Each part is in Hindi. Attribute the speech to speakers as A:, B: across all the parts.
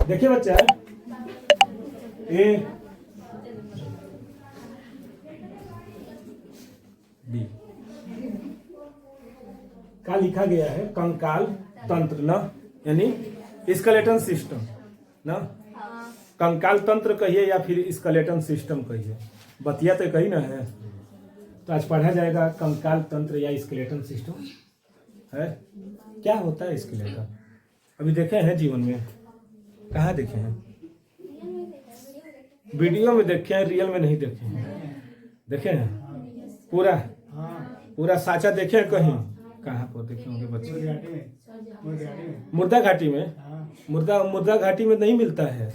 A: देखिए बच्चा, ए बी का लिखा गया है कंकाल तंत्र ना, यानी स्केलेटन सिस्टम ना। कंकाल तंत्र कहिए या फिर स्केलेटन सिस्टम कहिए, बतिया तो कही ना है। तो आज पढ़ा जाएगा कंकाल तंत्र या स्केलेटन सिस्टम है। क्या होता है स्केलेटन? अभी देखे हैं जीवन में? कहाँ देखे हैं? वीडियो में देखे हैं, रियल में नहीं देखे हैं। देखे हैं पूरा पूरा साचा देखे हैं कहीं? कहाँ पर देखे होंगे बच्चे? मुर्दा घाटी में। मुर्दा घाटी में नहीं मिलता है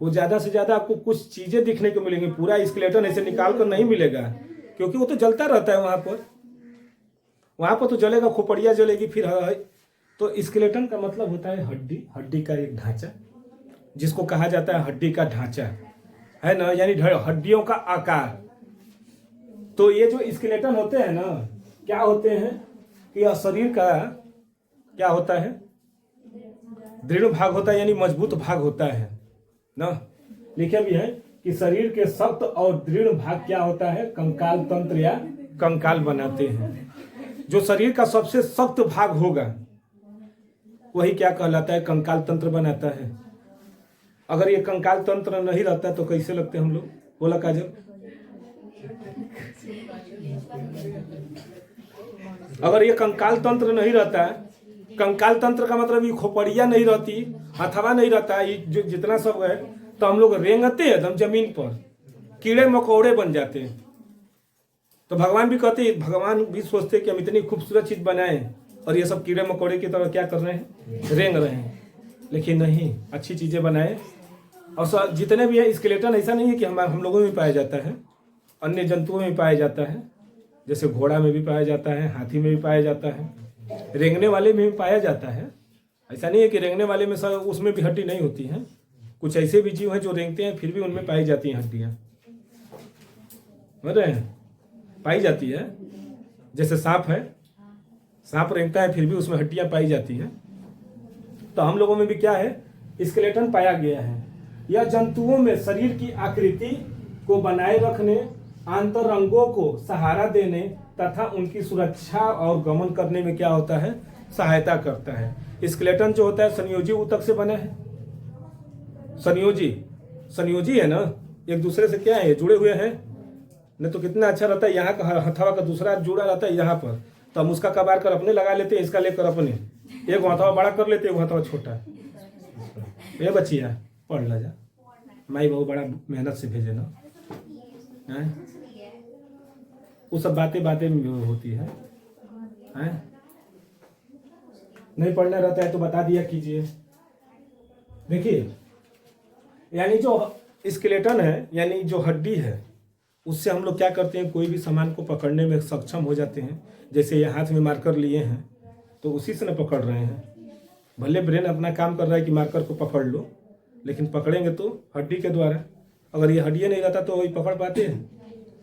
A: वो। ज्यादा से ज्यादा आपको कुछ चीजें दिखने को मिलेंगी, पूरा स्केलेटन ऐसे निकाल कर नहीं मिलेगा, क्योंकि वो तो जलता रहता है वहां पर तो जलेगा, खोपड़िया जलेगी फिर है। तो स्केलेटन का मतलब होता है हड्डी, हड्डी का एक ढांचा, जिसको कहा जाता है हड्डी का ढांचा है ना, यानी हड्डियों का आकार। तो ये जो स्केलेटन होते हैं ना, क्या होते हैं कि यह शरीर का क्या होता है? दृढ़ भाग होता है, यानी मजबूत भाग होता है ना। लिखे भी है कि शरीर के सख्त और दृढ़ भाग क्या होता है? कंकाल तंत्र या कंकाल बनाते हैं। जो शरीर का सबसे सख्त भाग होगा वही क्या कहलाता है? कंकाल तंत्र बनाता है। अगर ये कंकाल तंत्र नहीं रहता तो कैसे लगते हम लोग? बोला काजल? अगर ये कंकाल तंत्र नहीं रहता, कंकाल तंत्र का मतलब ये खोपड़िया नहीं रहती, हथवा नहीं रहता, ये जो जितना सब है, तो हम लोग रेंगते हैं एकदम जमीन पर, कीड़े मकोड़े बन जाते हैं। तो भगवान भी कहते हैं, भगवान भी सोचते हैं कि हम इतनी खूबसूरत चीज बनाए और ये सब कीड़े मकोड़े की तरह क्या कर रहे हैं? रेंग रहे हैं। लेकिन नहीं, अच्छी चीजें बनाए। और जितने भी है स्केलेटन, ऐसा नहीं है कि हम लोगों में पाया जाता है, अन्य जंतुओं में पाया जाता है। जैसे घोड़ा में भी पाया जाता है, हाथी में भी पाया जाता है, रेंगने वाले में भी पाया जाता है। ऐसा नहीं है कि रेंगने वाले में सब उसमें भी हड्डी नहीं होती है। कुछ ऐसे भी जीव हैं जो रेंगते हैं फिर भी उनमें पाई जाती हैं हड्डियां, समझ रहे हैं? पाई जाती है। जैसे सांप है, सांप रेंगता है फिर भी उसमें हड्डियां पाई जाती हैं। तो हम लोगों में भी क्या है? स्केलेटन पाया गया है। यह जंतुओं में शरीर की आकृति को बनाए रखने, आंतरंगों को सहारा देने तथा उनकी सुरक्षा और गमन करने में क्या होता है? सहायता करता है। स्केलेटन जो होता है संयोजी ऊतक से बना है। संयोजी है ना, एक दूसरे से क्या है? जुड़े हुए हैं। नहीं तो कितना अच्छा रहता है, यहाँ का हथवा का दूसरा जुड़ा रहता है यहाँ पर, तो हम उसका कबार कर अपने लगा लेते हैं, इसका लेकर अपने एक हथवा बड़ा कर लेते हैं, एक हथवा छोटा। ये बच्चिया पढ़ ला जा, माई बहुत बड़ा मेहनत से भेजे ना है? वो सब बातें में होती है? नहीं पढ़ना रहता है तो बता दिया कीजिए। देखिए, यानी जो स्केलेटन है, यानी जो हड्डी है, उससे हम लोग क्या करते हैं? कोई भी सामान को पकड़ने में सक्षम हो जाते हैं। जैसे ये हाथ में मार्कर लिए हैं तो उसी से न पकड़ रहे हैं। भले ब्रेन अपना काम कर रहा है कि मार्कर को पकड़ लो, लेकिन पकड़ेंगे तो हड्डी के द्वारा। अगर ये हड्डियाँ नहीं रहता तो वही पकड़ पाते हैं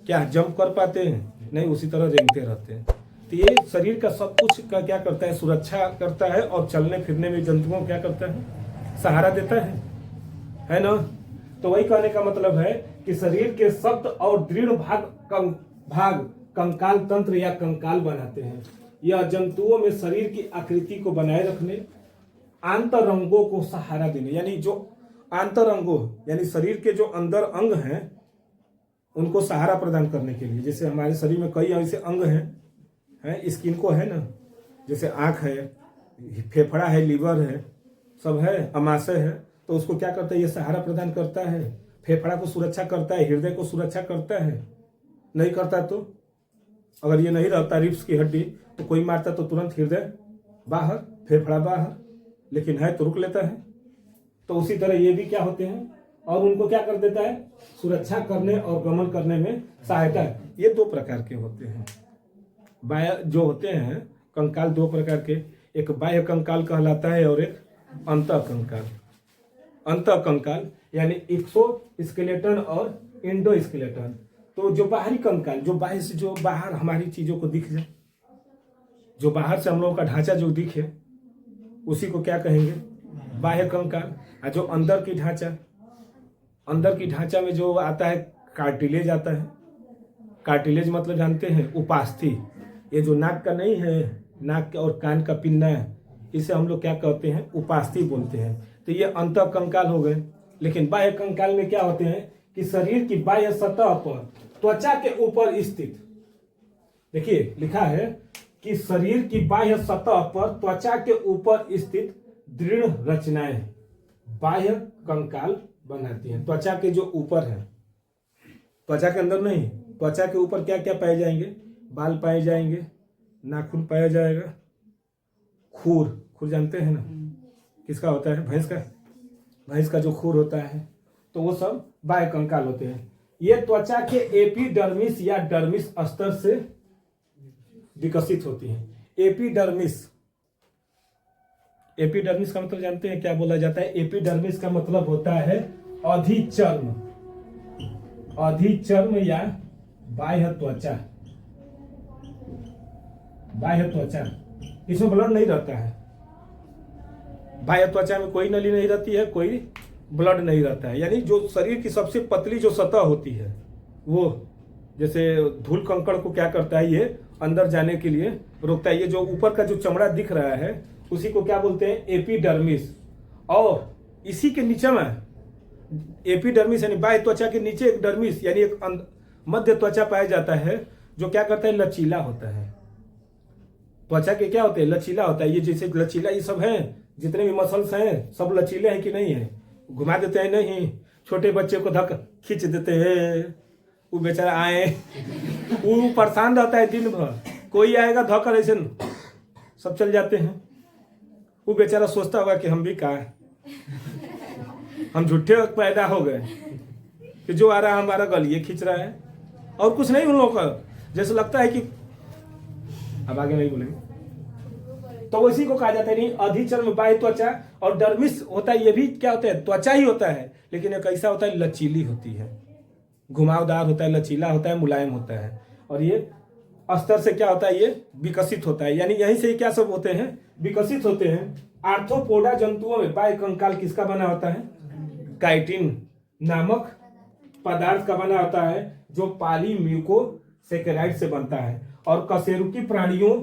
A: क्या? जंप कर पाते हैं? नहीं, उसी तरह रेंगते रहते हैं। तो ये शरीर का सब कुछ का क्या करता है? सुरक्षा करता है, और चलने फिरने में जंतुओं को क्या करता है? सहारा देता है ना। तो वही कहने का मतलब है कि शरीर के सख्त और दृढ़ भाग कंकाल तंत्र या कंकाल बनाते हैं। यह जंतुओं में शरीर की आकृति को बनाए रखने, आंतरंगों को सहारा देने, यानी जो आंतरंगों यानी शरीर के जो अंदर अंग हैं उनको सहारा प्रदान करने के लिए। जैसे हमारे शरीर में कई ऐसे अंग हैं, स्किन को है ना, जैसे आँख है, फेफड़ा है, लीवर है, सब है, अमाशय है। तो उसको क्या करता है? ये सहारा प्रदान करता है। फेफड़ा को सुरक्षा करता है, हृदय को सुरक्षा करता है। नहीं करता तो अगर ये नहीं रहता रिब्स की हड्डी, तो कोई मारता तो तुरंत हृदय बाहर, फेफड़ा बाहर, लेकिन है तो रुक लेता है। तो उसी तरह ये भी क्या होते हैं, और उनको क्या कर देता है? सुरक्षा करने और गमन करने में सहायता। ये दो प्रकार के होते हैं। बाह्य जो होते हैं कंकाल, दो प्रकार के, एक बाह्य कंकाल कहलाता है और एक अंतः कंकाल। अंतः कंकाल यानी एक्सोस्केलेटन और एंडोस्केलेटन। तो जो बाहरी कंकाल, जो बाहर से, जो बाहर हमारी चीजों को दिख जाए, जो बाहर से हम लोगों का ढांचा जो दिखे, उसी को क्या कहेंगे? बाह्य कंकाल। और जो अंदर की ढांचा में जो आता है कार्टिलेज आता है। कार्टिलेज मतलब जानते हैं उपास्थि। ये जो नाक का नहीं है, नाक और कान का पिन्ना है, इसे हम लोग क्या कहते हैं, उपास्थि बोलते हैं। तो ये अंत कंकाल हो गए। लेकिन बाह्य कंकाल में क्या होते हैं कि शरीर की बाह्य सतह पर त्वचा के ऊपर स्थित, देखिए लिखा है कि शरीर की बाह्य सतह पर त्वचा के ऊपर स्थित दृढ़ रचनाएं बाह्य कंकाल बनाती हैं। त्वचा के जो ऊपर है, त्वचा के अंदर नहीं, त्वचा के ऊपर क्या क्या पाए जाएंगे, बाल पाए जाएंगे, नाखून पाया जाएगा, खुर जानते हैं ना किसका होता है, भैंस का जो खुर होता है, तो वो सब बाह्य कंकाल होते हैं। ये त्वचा के एपिडर्मिस या डर्मिस स्तर से विकसित होती हैं। एपिडर्मिस का मतलब जानते हैं क्या बोला जाता है? एपिडर्मिस का मतलब होता है अधिचर्म या बाह्य त्वचा। इसमें ब्लड नहीं रहता है। बाह्य त्वचा में कोई नली नहीं रहती है, कोई ब्लड नहीं रहता है। यानी जो शरीर की सबसे पतली जो सतह होती है, वो जैसे धूल कंकड़ को क्या करता है, ये अंदर जाने के लिए रोकता है। ये जो ऊपर का जो चमड़ा दिख रहा है उसी को क्या बोलते हैं, एपिडर्मिस। और इसी के नीचे में एपिडर्मिस यानी बाह्य त्वचा के नीचे एक डर्मिस यानी एक मध्य त्वचा पाया जाता है, जो क्या करता है, लचीला होता है। त्वचा के क्या होते हैं, लचीला होता है। ये जैसे लचीला ये सब है, जितने भी मसल्स हैं सब लचीले हैं कि नहीं है? घुमा देते हैं नहीं, छोटे बच्चे को धक खींच देते हैं, वो बेचारा आए वो परेशान रहता है दिन भर, कोई आएगा धोकर ऐसे सब चल जाते हैं। वो बेचारा सोचता होगा कि हम भी कहा हम झूठे पैदा हो गए कि जो आ रहा है हमारा गलिए खींच रहा है, और कुछ नहीं उन लोगों का। जैसे लगता है कि अब आगे नहीं बोलेंगे, तो इसी को कहा जाता है। नहीं, अधिचर्म बाह्य त्वचा और डर्मिस होता है, ये भी क्या होता है, त्वचा ही होता है, लेकिन ये कैसा होता है, लचीली होती है, घुमावदार होता है, लचीला होता है, मुलायम होता है। और ये अस्तर से क्या होता है, ये विकसित होता है। यानी यहीं से क्या सब होते हैं, विकसित होते हैं। आर्थ्रोपोडा जंतुओं में बाह्य कंकाल किसका बना होता है, काइटिन नामक पदार्थ का बना होता है, जो पॉलीम्यूकोसैकेराइड से बनता है। और कशेरुकी प्राणियों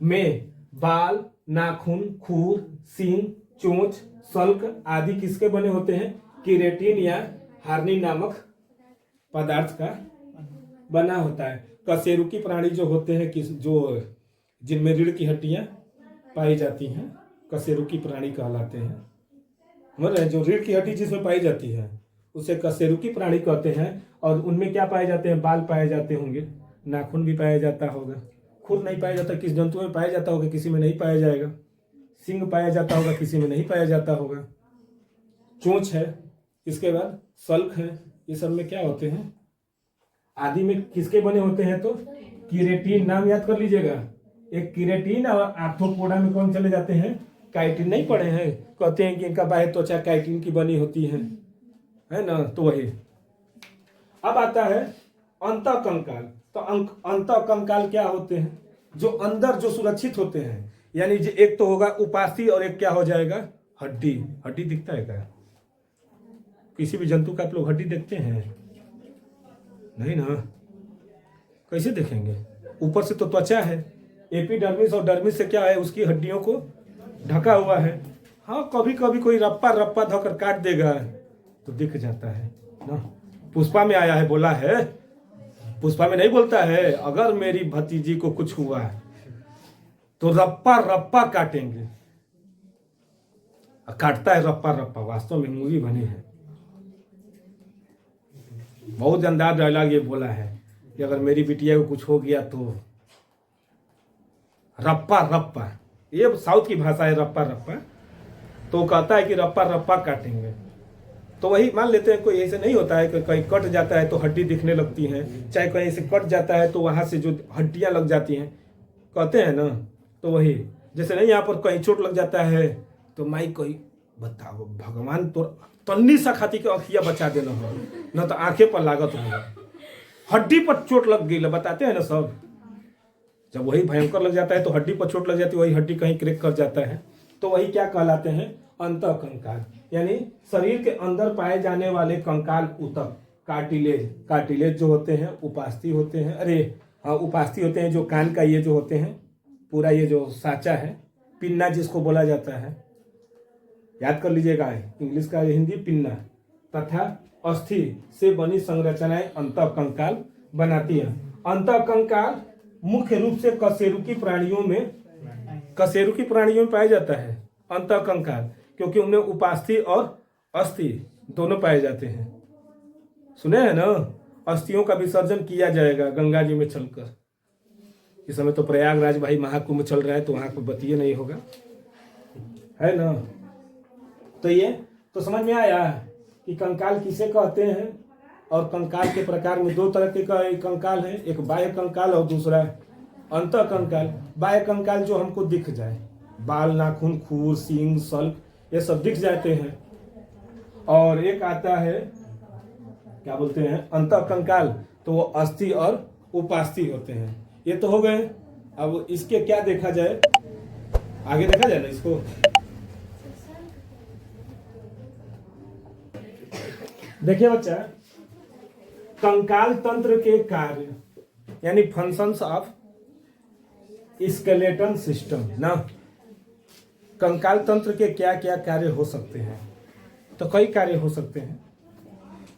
A: में बाल, नाखून, खुर, सींग, चोंच, सल्क आदि किसके बने होते हैं, केराटिन या हार्निन नामक पदार्थ का बना होता है। कशेरुकी प्राणी जो होते हैं जो जिनमें रीढ़ की हड्डियां पाई जाती हैं, कशेरुकी प्राणी कहलाते हैं। मतलब जो रीढ़ की हड्डी जिसमें पाई जाती है उसे कशेरुकी प्राणी कहते हैं। और उनमें क्या पाए जाते हैं, बाल पाए जाते होंगे, नाखून भी पाया जाता होगा, खुर नहीं पाया जाता, किस जंतु में पाया जाता होगा, किसी में नहीं पाया जाएगा। सींग पाया जाता होगा, किसी में नहीं पाया जाता होगा। चोंच है, इसके बाद सल्क है, ये सब में क्या होते हैं, आदि में किसके बने होते हैं, तो केराटिन। नाम याद कर लीजिएगा, एक केराटिन। और आर्थ्रोपोडा में कौन चले जाते हैं, काइटिन। नहीं पढ़े हैं, कहते हैं कि इनका बाह्य त्वचा काइटिन की बनी होती है ना, तो वही। अब आता है अंतःकंकाल। तो अंतःकंकाल क्या होते हैं, जो अंदर जो सुरक्षित होते हैं। यानी एक तो होगा उपास्थि और एक क्या हो जाएगा, हड्डी दिखता है क्या, किसी भी जंतु का आप लोग हड्डी देखते हैं, नहीं ना, कैसे देखेंगे? ऊपर से तो त्वचा है, एपिडर्मिस और डर्मिस से क्या है, उसकी हड्डियों को ढका हुआ है। हाँ, कभी कभी कोई रप्पा धोकर काट देगा तो दिख जाता है ना। पुष्पा में आया है, बोला है, पुष्पा में नहीं बोलता है, अगर मेरी भतीजी को कुछ हुआ तो रप्पा काटेंगे। काटता है रप्पा, वास्तव में मूवी बनी है। बहुत जानदार डायलॉग ये बोला है कि अगर मेरी बिटिया को कुछ हो गया तो रप्पा, ये साउथ की भाषा है, रप्पा। तो कहता है कि रप्पा काटेंगे। तो वही मान लेते हैं, कोई ऐसे नहीं होता है कि कहीं कट जाता है तो हड्डी दिखने लगती हैं, चाहे कहीं से कट जाता है तो वहां से जो हड्डियां लग जाती हैं, कहते हैं ना। तो वही जैसे नहीं, यहाँ पर कहीं चोट लग जाता है तो माई कोई बताओ, भगवान तो तन्नी सा खाती के अखिया बचा देना हो, न तो आंखें पर लागत होगा, हड्डी पर चोट लग गई, बताते हैं ना सब। जब वही भयंकर लग जाता है तो हड्डी पर चोट लग जाती है, वही हड्डी कहीं क्रैक कर जाता है, तो वही क्या कहलाते हैं, अंतः कंकाल, यानी शरीर के अंदर पाए जाने वाले कंकाल ऊतक, कार्टिलेज जो होते हैं, उपास्थि होते हैं, अरे हाँ उपास्थि होते हैं, जो कान का ये जो होते हैं, पूरा ये जो साचा है, पिन्ना जिसको बोला जाता है, याद कर लीजिएगा, इंग्लिश का हिंदी पिन्ना, तथा अस्थि से बनी संरचनाएं अंतः कंकाल बनाती हैं। अंतः कंकाल मुख्य रूप से कशेरुकी प्राणियों में पाया जाता है अंतः कंकाल, क्योंकि उनमें उपास्थि और अस्थि दोनों पाए जाते हैं। सुने हैं ना, अस्थियों का विसर्जन किया जाएगा गंगा जी में चलकर। इस समय तो प्रयागराज भाई महाकुंभ चल रहा है, तो वहां कोई बतिये नहीं होगा, है ना। तो ये तो समझ में आया कि कंकाल किसे कहते हैं, और कंकाल के प्रकार में दो तरह के कंकाल है, एक बाह्य कंकाल और दूसरा अंतः कंकाल। बाह्य कंकाल जो हमको दिख जाए, बाल, नाखून, खूर, सींग, सल्क, ये सब दिख जाते हैं। और एक आता है क्या बोलते हैं अंतः कंकाल, तो वो अस्थि और उपास्थि होते हैं। ये तो हो गए। अब इसके क्या देखा जाए, आगे देखा जाए ना इसको। देखिए बच्चा, कंकाल तंत्र के कार्य यानी फंक्शंस ऑफ स्केलेटन सिस्टम ना, कंकाल तंत्र के क्या क्या कार्य हो सकते हैं, तो कई कार्य हो सकते हैं।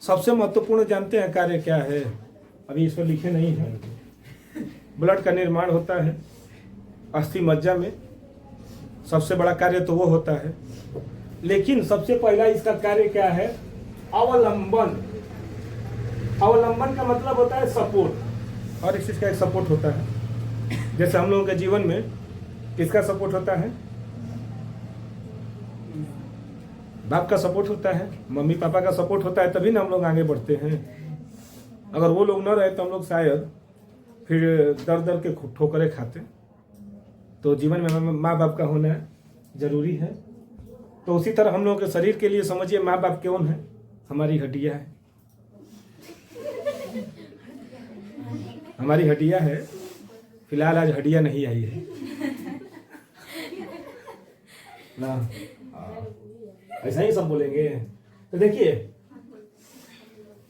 A: सबसे महत्वपूर्ण जानते हैं कार्य क्या है, अभी इसमें लिखे नहीं है। ब्लड का निर्माण होता है अस्थि मज्जा में, सबसे बड़ा कार्य तो वो होता है। लेकिन सबसे पहला इसका कार्य क्या है, अवलंबन। अवलंबन का मतलब होता है सपोर्ट, और इस चीज का एक सपोर्ट होता है। जैसे हम लोगों के जीवन में किसका सपोर्ट होता है, बाप का सपोर्ट होता है, मम्मी पापा का सपोर्ट होता है, तभी ना हम लोग आगे बढ़ते हैं। अगर वो लोग न रहे तो हम लोग शायद फिर दर दर के ठोकरे खाते। तो जीवन में माँ बाप का होना जरूरी है। तो उसी तरह हम लोगों के शरीर के लिए समझिए माँ बाप कौन है, हमारी हड्डियां है, हमारी हड्डियां है। फिलहाल आज हड्डियां नहीं आई है ना, ऐसा ही सब बोलेंगे। तो देखिए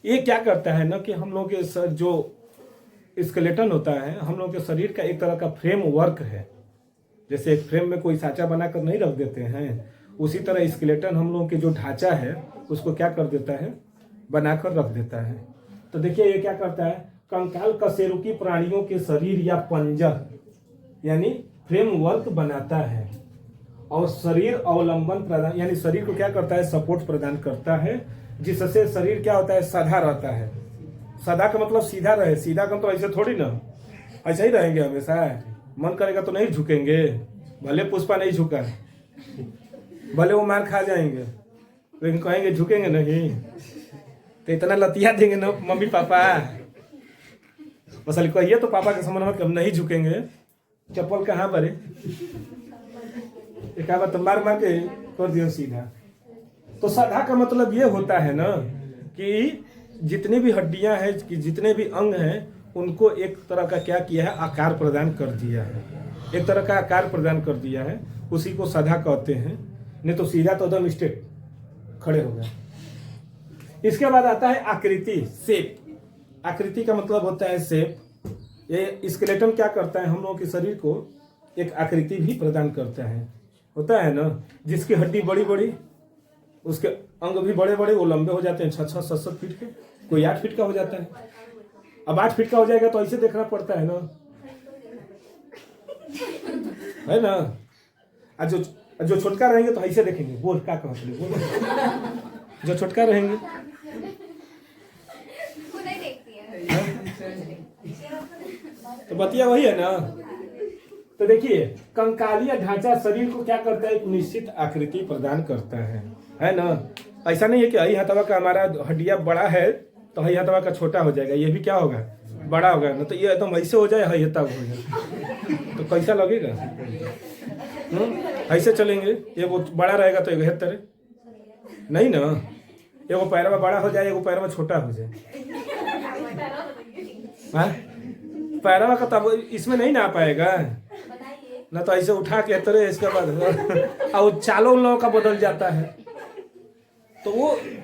A: ये क्या करता है ना कि हम लोग के जो स्केलेटन होता है, हम लोग के शरीर का एक तरह का फ्रेम वर्क है। जैसे एक फ्रेम में कोई साचा बनाकर नहीं रख देते हैं, उसी तरह स्केलेटन हम लोगों के जो ढांचा है उसको क्या कर देता है, बनाकर रख देता है। तो देखिए ये क्या करता है, कंकाल कशेरुकी प्राणियों के शरीर या पंजर यानी फ्रेम वर्क बनाता है, और शरीर अवलंबन प्रदान यानी शरीर को क्या करता है, सपोर्ट प्रदान करता है, जिससे शरीर क्या होता है, सधा रहता है। सदा का मतलब सीधा रहे, सीधा का तो ऐसे थोड़ी ना, ऐसा ही रहेंगे हमेशा। मन करेगा तो नहीं झुकेंगे, भले पुष्पा नहीं झुका, भले वो मार खा जाएंगे, लेकिन कहेंगे झुकेंगे नहीं। तो इतना लतिया देंगे ना मम्मी पापा, मसल कहिए तो पापा के समझ में हम नहीं झुकेंगे, चप्पल कहाँ भरे, एक बात तो मार मार के कर दियो सीधा। तो सदा का मतलब ये होता है ना कि जितनी भी हड्डियां हैं, कि जितने भी अंग हैं, उनको एक तरह का क्या किया है, आकार प्रदान कर दिया है, एक तरह का आकार प्रदान कर दिया है, उसी को सदा कहते हैं। नहीं तो सीधा तो एकदम स्ट्रेट खड़े हो गए। इसके बाद आता है आकृति, शेप। आकृति का मतलब होता है शेप। ये स्केलेटन क्या करता है, हम लोगों के शरीर को एक आकृति भी प्रदान करता है। होता है ना, जिसकी हड्डी बड़ी बड़ी, उसके अंग भी बड़े बड़े, वो लंबे हो जाते हैं 6-6, 7-7 फीट के, कोई 8 फीट का हो जाता है। अब 8 फीट का हो जाएगा तो ऐसे देखना पड़ता है ना, है ना। जो छोटका रहेंगे तो ऐसे देखेंगे, बोल क्या कहते हैं, बोल। जो छोटका रहेंगे तो बतिया वही है ना। तो देखिए कंकालीय ढांचा शरीर को क्या करता है, एक निश्चित आकृति प्रदान करता है ना। ऐसा नहीं है कि हई हथवा का हमारा हड्डियां बड़ा है तो हई हथवा का छोटा हो जाएगा, ये भी क्या होगा, बड़ा होगा ना। तो ये एकदम ऐसे हो जाए, हई हथवा हो जाए तो कैसा लगेगा, ऐसे चलेंगे, एगो बड़ा रहेगा तो एगो हेतर नहीं ना, एगो पैरवा बड़ा हो जाए, एगो पैरवा छोटा हो जाए। पैरवा का तब इसमें नहीं ना आ पाएगा ना तो ऐसे उठा के तरे इसके बाद और चालों उन लोगों का बदल जाता है। तो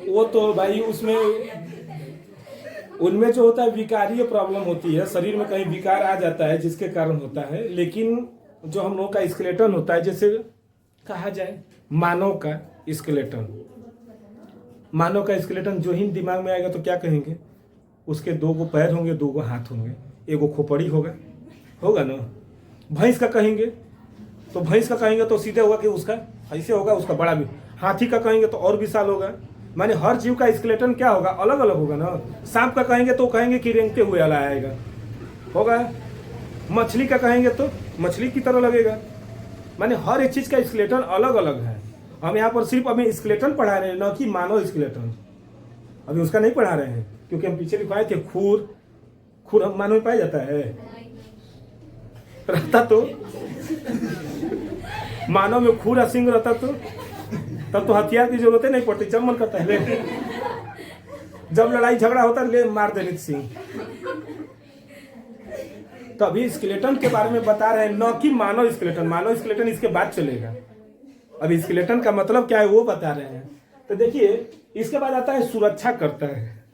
A: वो तो भाई उसमें उनमें जो होता है विकारीय प्रॉब्लम होती है, शरीर में कहीं विकार आ जाता है जिसके कारण होता है। लेकिन जो हम लोगों का स्केलेटन होता है, जैसे कहा जाए मानव का स्केलेटन, मानव का स्केलेटन जो ही दिमाग में आएगा तो क्या कहेंगे, उसके 2 गो पैर होंगे, 2 गो हाथ होंगे, 1 गो खोपड़ी होगा ना। भैंस का कहेंगे तो तो सीधे होगा कि उसका ऐसे होगा, उसका बड़ा भी। हाथी का कहेंगे तो और विशाल होगा। माने हर जीव का स्केलेटन क्या होगा, अलग अलग होगा ना। सांप का कहेंगे तो कहेंगे कि रेंगते हुए वाला आएगा, होगा। मछली का कहेंगे तो मछली की तरह लगेगा। माने हर एक चीज का स्केलेटन अलग अलग है। हम यहाँ पर सिर्फ अभी स्केलेटन पढ़ा रहे हैं, न कि मानव स्केलेटन। अभी उसका नहीं पढ़ा रहे हैं, क्योंकि हम पीछे लिखवाए थे खुर हम मानव में पाया जाता है, रहता तो मानव में खुर और सिंह रहता तो तब तो हथियार की जरूरत नहीं पड़ती। जब मन करता है जब लड़ाई झगड़ा होता है ले मार देने सिंह। तो अभी स्केलेटन के बारे में बता रहे हैं, न कि मानव स्केलेटन। मानव स्केलेटन इसके बाद चलेगा। अभी स्केलेटन का मतलब क्या है वो बता रहे हैं। तो देखिए, इसके बाद आता है सुरक्षा करता है।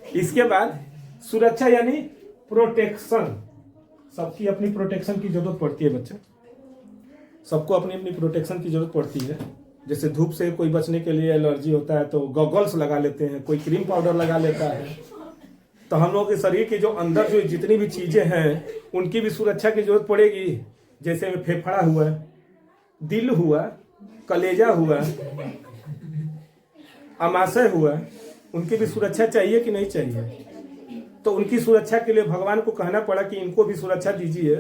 A: इसके बाद सुरक्षा यानी प्रोटेक्शन। सबकी अपनी प्रोटेक्शन की जरूरत पड़ती है बच्चा, सबको अपनी अपनी प्रोटेक्शन की जरूरत पड़ती है। जैसे धूप से कोई बचने के लिए एलर्जी होता है तो गॉगल्स लगा लेते हैं, कोई क्रीम पाउडर लगा लेता है। तो हम लोग के शरीर के जो अंदर जो जितनी भी चीजें हैं उनकी भी सुरक्षा की जरूरत पड़ेगी। जैसे फेफड़ा हुआ, दिल हुआ, कलेजा हुआ, अमाशय हुआ, उनकी भी सुरक्षा चाहिए कि नहीं चाहिए। तो उनकी सुरक्षा के लिए भगवान को कहना पड़ा कि इनको भी सुरक्षा दीजिए।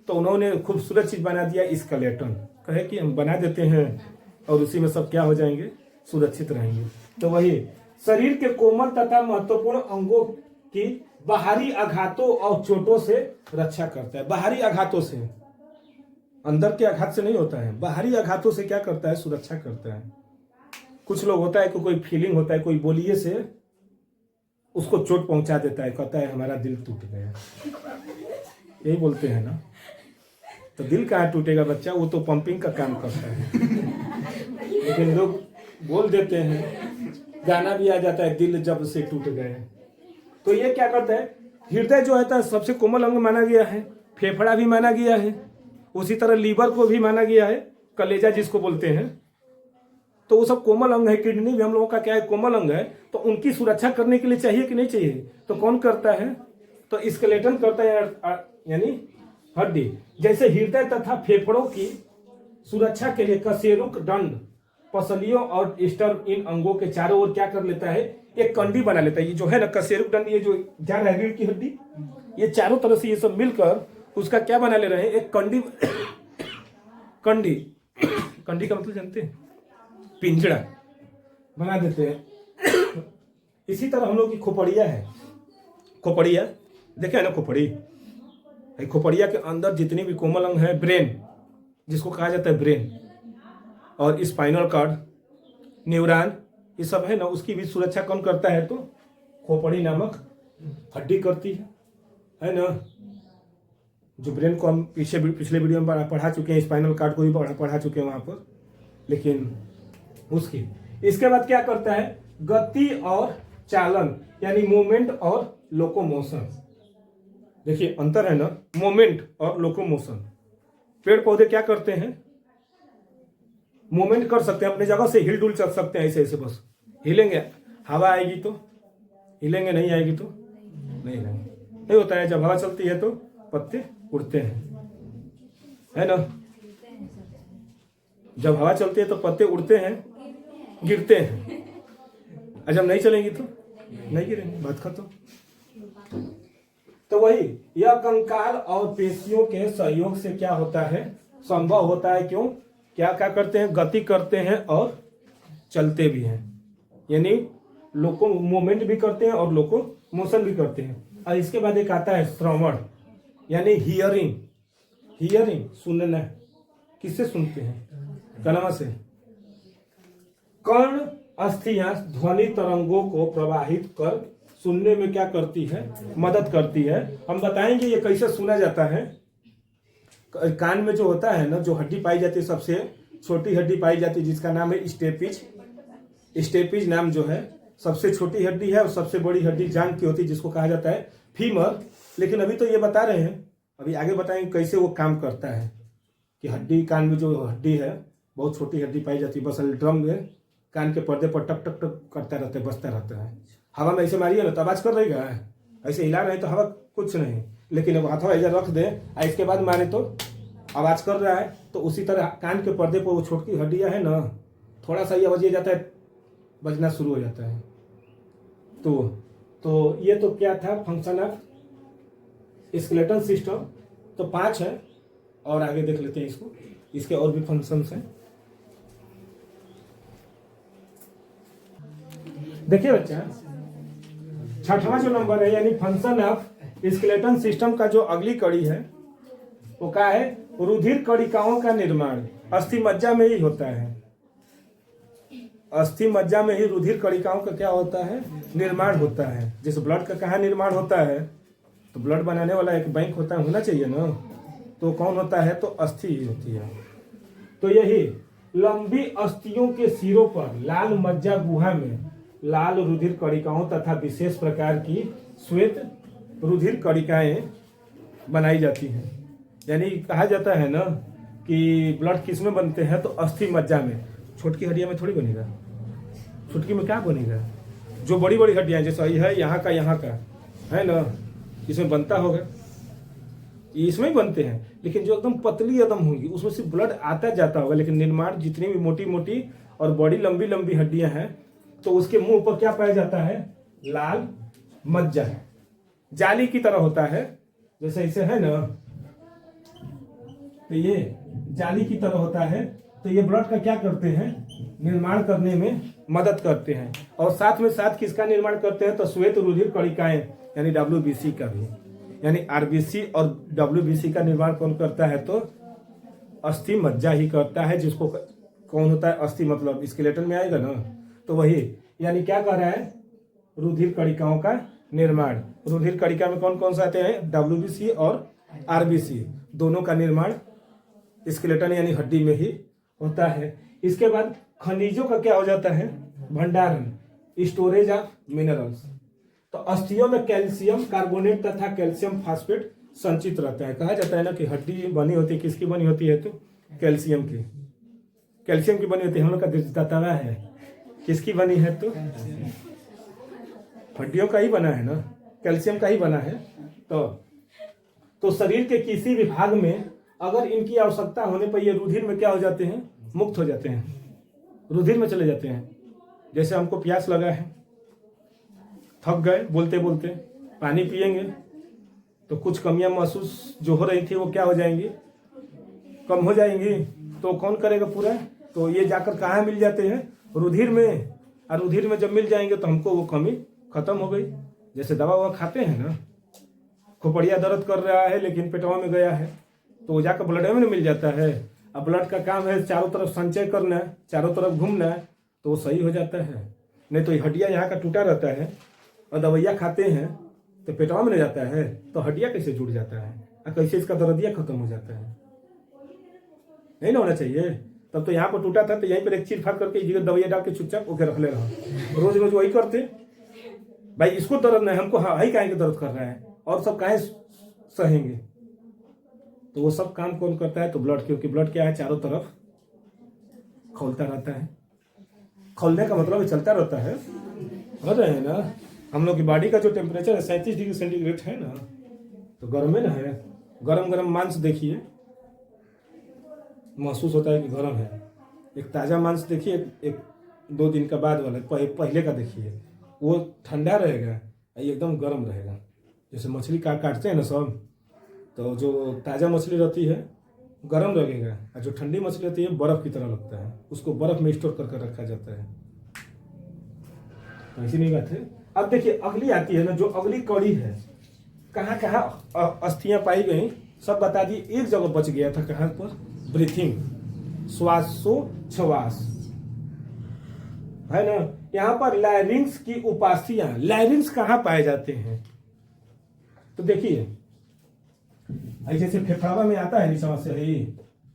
A: तो उन्होंने खूबसूरत चीज बना दिया स्केलेटन। कहे कि हम बना देते हैं और उसी में सब क्या हो जाएंगे, सुरक्षित रहेंगे। तो वही शरीर के कोमल तथा महत्वपूर्ण अंगों की बाहरी आघातों और चोटों से रक्षा करता है। बाहरी आघातों से, अंदर के आघात से नहीं होता है, बाहरी आघातों से क्या करता है, सुरक्षा करता है। कुछ लोग होता है कि कोई फीलिंग होता है, कोई बोलिए से उसको चोट पहुंचा देता है, कहता है हमारा दिल टूट गया, यही बोलते हैं ना। तो दिल कहाँ टूटेगा बच्चा, वो तो पंपिंग का काम करता है। लेकिन लोग बोल देते हैं, गाना भी आ जाता है, दिल जब से टूट गए। तो ये क्या करता है, हृदय जो है सबसे कोमल अंग माना गया है, फेफड़ा भी माना गया है, उसी तरह लीवर को भी माना गया है, कलेजा जिसको बोलते हैं। तो वो सब कोमल अंग है। किडनी भी हम लोगों का क्या है, कोमल अंग है। तो उनकी सुरक्षा करने के लिए चाहिए कि नहीं चाहिए, तो कौन करता है, तो स्केलेटन करता है, यानी हड्डी। जैसे हृदय तथा फेफड़ों की सुरक्षा के लिए कशेरुक दंड पसलियों और स्टर्न इन अंगों के चारों ओर क्या कर लेता है, एक कंडी बना लेता है। ये जो है ना कशेरुक दंड, ये जो जा रहा है रीढ़ की हड्डी, ये चारों तरफ से ये सब मिलकर उसका क्या बना ले रहे हैं, एक कंडी। कंडी का मतलब जानते हैं, पिंजड़ा बना देते हैं। इसी तरह हम लोग की खोपड़िया है, खोपड़िया देखे ना, खोपड़िया के अंदर जितनी भी कोमल अंग है, ब्रेन जिसको कहा जाता है ब्रेन, और स्पाइनल कॉर्ड, न्यूरॉन, ये सब है ना, उसकी भी सुरक्षा कौन करता है, तो खोपड़ी नामक हड्डी करती है ना। जो ब्रेन को हम पिछले वीडियो में पढ़ा चुके हैं, स्पाइनल कॉर्ड को भी पढ़ा चुके हैं वहां पर। लेकिन उसकी इसके बाद क्या करता है, गति और चालन यानी मूवमेंट और लोकोमोशन। देखिए अंतर है ना, मूवमेंट और लोकोमोशन। पेड़ पौधे क्या करते हैं, मूवमेंट कर सकते हैं, अपने जगह से हिल डुल चल सकते हैं, ऐसे ऐसे बस हिलेंगे, हवा आएगी तो हिलेंगे, नहीं आएगी तो नहीं हिलेंगे। नहीं होता है, जब हवा चलती है तो पत्ते उड़ते हैं, है ना। जब हवा चलती है तो पत्ते उड़ते हैं, गिरते हैं, और जब नहीं चलेंगी तो नहीं गिरेंगे, बात खत्म। तो वही यह कंकाल और पेशियों के सहयोग से क्या होता है, संभव होता है। क्यों, क्या क्या करते हैं, गति करते हैं और चलते भी हैं, यानी लोको मूवमेंट भी करते हैं और लोको मोशन भी करते हैं। और इसके बाद एक आता है श्रवण यानी हियरिंग सुनना। किससे सुनते हैं, कानमा से। कर्ण अस्थियां ध्वनि तरंगों को प्रवाहित कर सुनने में क्या करती है, मदद करती है। हम बताएंगे ये कैसे सुना जाता है। कान में जो होता है ना, जो हड्डी पाई जाती है, सबसे छोटी हड्डी पाई जाती है जिसका नाम है स्टेपिज। स्टेपिज नाम जो है सबसे छोटी हड्डी है, और सबसे बड़ी हड्डी जांघ की होती है जिसको कहा जाता है फीमर। लेकिन अभी तो ये बता रहे हैं, अभी आगे बताएंगे कैसे वो काम करता है। कि हड्डी, कान में जो हड्डी है बहुत छोटी हड्डी पाई जाती है, बस ड्रम में कान के पर्दे पर टक टक टक करता रहता है, बजता रहता है। हवा में ऐसे मारिए ना तो आवाज कर रहेगा, ऐसे हिला रहे तो हवा कुछ नहीं, लेकिन अब हाथों ऐसे रख दे और इसके बाद मारे तो आवाज कर रहा है। तो उसी तरह कान के पर्दे पर वो छोटी हड्डियां है ना, थोड़ा सा ये आवाज ये जाता है, बजना शुरू हो जाता है। तो ये तो क्या था फंक्शन ऑफ स्केलेटल सिस्टम। तो 5 है, और आगे देख लेते हैं इसको, इसके और भी फंक्शंस हैं। देखिए बच्चा, 6वां जो नंबर है यानी फंक्शन ऑफ स्केलेटल सिस्टम का जो अगली कड़ी है वो क्या है? रुधिर कणिकाओं का निर्माण अस्थि मज्जा में ही होता है। अस्थि मज्जा में ही रुधिर कणिकाओं का क्या होता है? निर्माण होता है। जैसे ब्लड का कहाँ निर्माण होता है? तो ब्लड बनाने वाला एक बैंक होता है, होना चाहिए ना। तो कौन होता है? तो अस्थि ही होती है। तो यही लंबी अस्थियों के सिरों पर लाल मज्जा गुहा में लाल रुधिर कणिकाओं तथा विशेष प्रकार की श्वेत रुधिर कणिकाएं बनाई जाती हैं। यानी कहा जाता है ना कि ब्लड किस में बनते हैं? तो अस्थि मज्जा में। छोटकी हड्डियां में थोड़ी बनेगा, छुटकी में क्या बनेगा? जो बड़ी बड़ी हड्डियां जैसे है यहाँ का है ना, इसमें बनता होगा, इसमें ही बनते हैं। लेकिन जो एकदम पतली एकदम होंगी उसमें से ब्लड आता जाता होगा, लेकिन निर्माण जितनी भी मोटी मोटी और बड़ी लंबी लंबी हड्डियां हैं तो उसके मुंह पर क्या पाया जाता है? लाल मज्जा है, जाली की तरह होता है। जैसे इसे है ना, तो ये जाली की तरह होता है। तो ये ब्लड का क्या करते हैं? निर्माण करने में मदद करते हैं। और साथ में साथ किसका निर्माण करते हैं? तो श्वेत रुधिर कणिकाएं यानी WBC का भी। यानी RBC और WBC का निर्माण कौन करता है? तो अस्थि मज्जा ही करता है। जिसको कौन होता है? अस्थि मतलब स्केलेटन में आएगा ना, तो वही। यानी क्या कर रहा है? रुधिर कणिकाओं का निर्माण। रुधिर कणिका में कौन कौन से आते हैं? WBC और RBC, दोनों का निर्माण स्केलेटन यानी हड्डी में ही होता है। इसके बाद खनिजों का क्या हो जाता है? भंडारण, स्टोरेज ऑफ मिनरल्स। तो अस्थियों में कैल्शियम कार्बोनेट तथा कैल्शियम फास्फेट संचित रहता है। कहा जाता है ना कि हड्डी बनी होती है, किसकी बनी होती है? तो कैल्शियम की बनी होती है। हम लोग का तवा है, किसकी बनी है? तो हड्डियों का ही बना है ना, कैल्शियम का ही बना है। तो शरीर के किसी भी भाग में अगर इनकी आवश्यकता होने पर ये रुधिर में क्या हो जाते हैं? मुक्त हो जाते हैं, रुधिर में चले जाते हैं। जैसे हमको प्यास लगा है, थक गए बोलते बोलते, पानी पिएंगे तो कुछ कमियां महसूस जो हो रही थी वो क्या हो जाएंगी? कम हो जाएंगी। तो कौन करेगा पूरा? तो ये जाकर कहाँ मिल जाते हैं? रुधिर में। और रुधिर में जब मिल जाएंगे तो हमको वो कमी खत्म हो गई। जैसे दवा ववा खाते हैं ना, खोपड़िया दर्द कर रहा है लेकिन पेटवा में गया है तो वो जाकर ब्लड में मिल जाता है। अब ब्लड का काम है चारों तरफ संचय करना है, चारों तरफ घूमना है, तो वो सही हो जाता है। नहीं तो हड्डियां यहाँ का टूटा रहता है और दवाइयाँ खाते हैं तो पेटवा में नहीं जाता है, तो हड्डियां कैसे जुड़ जाता है और कैसे इसका दर्दिया खत्म हो जाता है? नहीं ना होना चाहिए। तब तो यहाँ पर टूटा था तो यहीं पर एक चीर फाड़ करके जगह दवाइयाँ डाल के चुपचाप ओके रख ले रहा। रोज रोज वही करते, भाई इसको दर्द नहीं, हमको हाई काहे के दर्द कर रहा है और सब काहे सहेंगे? तो वो सब काम कौन करता है? तो ब्लड। क्योंकि ब्लड क्या है? चारों तरफ खोलता रहता है। खोलने का मतलब चलता रहता है। हो रहे हैं ना, हम लोग की बॉडी का जो टेम्परेचर है 37 डिग्री सेंटीग्रेड है ना, तो गर्म है ना है। गरम गरम मांस देखिए, महसूस होता है कि गर्म है। एक ताज़ा मांस देखिए, एक 2 दिन का बाद वाला पहले का देखिए, वो ठंडा रहेगा, एकदम गर्म रहेगा। जैसे मछली काटते हैं ना सब, तो जो ताज़ा मछली रहती है गर्म लगेगा और जो ठंडी मछली रहती है बर्फ़ की तरह लगता है। उसको बर्फ़ में स्टोर करके रखा जाता है। तो ऐसी नहीं बात है। अब देखिए अगली आती है ना, जो अगली कड़ी है, कहाँ कहाँ अस्थियां पाई गई सब बता दी। एक जगह बच गया था, कहाँ पर? ब्रीथिंग, श्वासोच्छ्वास है ना। यहाँ पर लैरिंग्स की उपास्थियां। लैरिंग्स कहाँ पाए जाते हैं? तो देखिए ऐसे जैसे फेफड़ावा में आता है नीचे से ही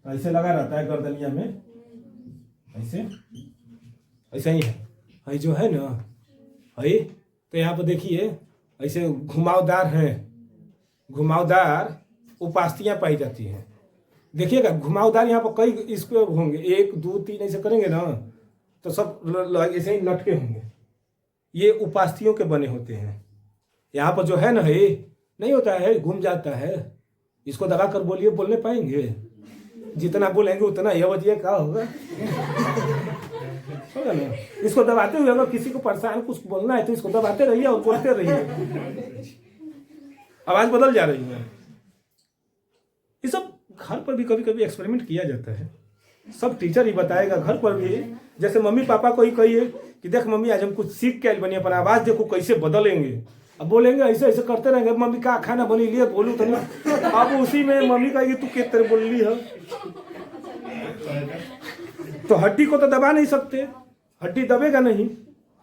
A: ऐसे लगा रहता है गर्दनिया में, ऐसे ऐसा ही है जो है ना है। तो यहाँ पर देखिए ऐसे घुमावदार हैं, घुमावदार उपास्थियां पाई जाती हैं। देखिएगा घुमावदार यहाँ पर कई इसके होंगे, 1 2 3 ऐसे करेंगे ना तो सब ऐसे ही लटके होंगे। ये उपास्थियों के बने होते हैं। यहाँ पर जो है ना है नहीं होता है, घूम जाता है। इसको दबा कर बोलिए, बोलने पाएंगे? जितना बोलेंगे उतना ये वजह क्या होगा होगा ना। इसको दबाते हुए अगर किसी को परेशान कुछ बोलना है तो इसको दबाते रहिए और बोलते रहिए, आवाज बदल जा रही है। ये सब घर पर भी कभी कभी एक्सपेरिमेंट किया जाता है, सब टीचर ही बताएगा घर पर भी। जैसे मम्मी पापा को ही कहिए कि देख मम्मी आज हम कुछ सीख के बनिए, पर आवाज देखो कैसे बदलेंगे। अब बोलेंगे ऐसे ऐसे करते रहेंगे, मम्मी का खाना बनी लिए बोलू तो नहीं, अब उसी में मम्मी कहेगी तू किस तरह बोल ली है। तो हड्डी को तो दबा नहीं सकते, हड्डी दबेगा नहीं।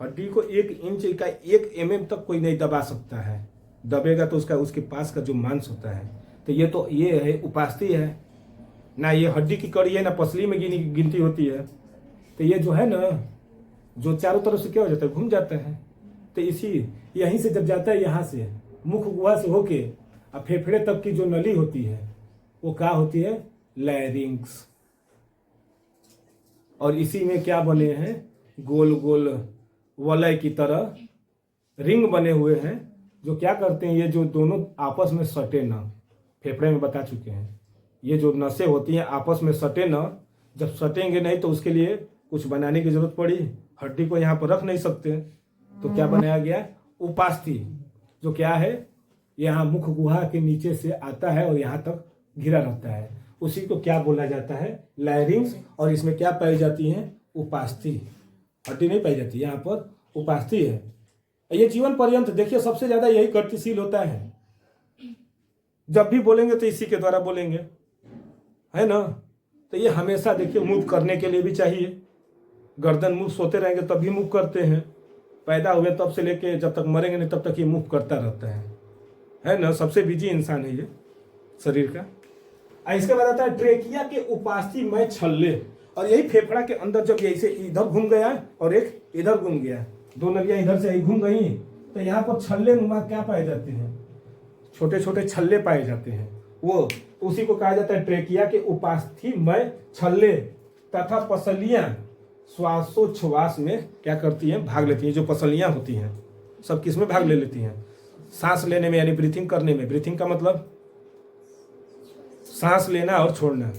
A: हड्डी को 1 इंच का 1 mm तक कोई नहीं दबा सकता है, दबेगा तो उसका उसके पास का जो मांस होता है। तो ये है उपास्थि है ना, ये हड्डी की कड़ी है ना पसली में गिनती होती है। तो ये जो है ना जो चारों तरफ से क्या हो जाता है, घूम जाता है। तो इसी यहीं से जब जाता है, यहाँ से मुख गुहा से होके अब फेफड़े तक की जो नली होती है वो क्या होती है, लैरिंग्स। और इसी में क्या बने हैं, गोल गोल वलय की तरह रिंग बने हुए हैं, जो क्या करते हैं, ये जो दोनों आपस में सटे ना, फेफड़े में बता चुके हैं, ये जो नसें होती हैं आपस में सटे ना। जब सटेंगे नहीं तो उसके लिए कुछ बनाने की जरूरत पड़ी, हड्डी को यहाँ पर रख नहीं सकते, तो क्या बनाया गया, उपास्थि, जो क्या है यहाँ मुख गुहा के नीचे से आता है और यहाँ तक घिरा रहता है। उसी को क्या बोला जाता है, लैरिंग्स। और इसमें क्या पाई जाती है, उपास्थि। हड्डी नहीं पाई जाती, यहाँ पर उपास्थि है। ये जीवन पर्यंत देखिए सबसे ज्यादा यही गतिशील होता है। जब भी बोलेंगे तो इसी के द्वारा बोलेंगे, है ना। तो ये हमेशा देखिए मूव करने के लिए भी चाहिए। गर्दन मूव, सोते रहेंगे तब भी मूव करते हैं, पैदा हुए तब से लेके जब तक मरेंगे नहीं तब तक ये मूव करता रहता है ना। सबसे बिजी इंसान है ये शरीर का। इसके बाद आता है ट्रेकिया के उपास्थि में छल्ले। और यही फेफड़ा के अंदर जब ऐसे इधर घूम गया और एक इधर घूम गया, 2 नलियां इधर से घूम गई, तो यहाँ पर छल्ले नुमा क्या पाए जाते हैं, छोटे छोटे छल्ले पाए जाते हैं। वो उसी को कहा जाता है ट्रेकिया के उपास्थि में छल्ले। तथा पसलियां श्वासोच्छ्वास में क्या करती हैं, भाग लेती हैं। जो पसलियां होती हैं सब किस में भाग ले लेती हैं, सांस लेने में, यानी ब्रीथिंग करने में। ब्रीथिंग का मतलब सांस लेना और छोड़ना,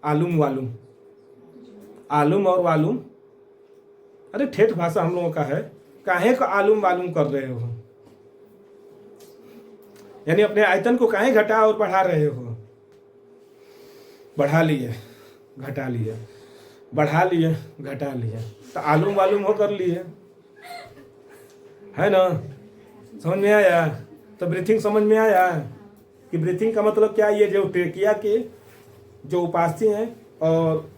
A: आलूम वालूम, आलूम और वालूम। अरे ठेठ भाषा हम लोगों का है, काहे को आलूम वालूम कर रहे हो, यानी अपने आयतन को काहे घटा और बढ़ा रहे हो। बढ़ा लिए, घटा लिए, बढ़ा लिए, घटा लिए, तो आलूम वालूम हो कर लिए, है ना। समझ में आया। तो ब्रीथिंग समझ में आया कि ब्रीथिंग का मतलब क्या, ये जो ट्रेकिया के जो उपास्थि हैं और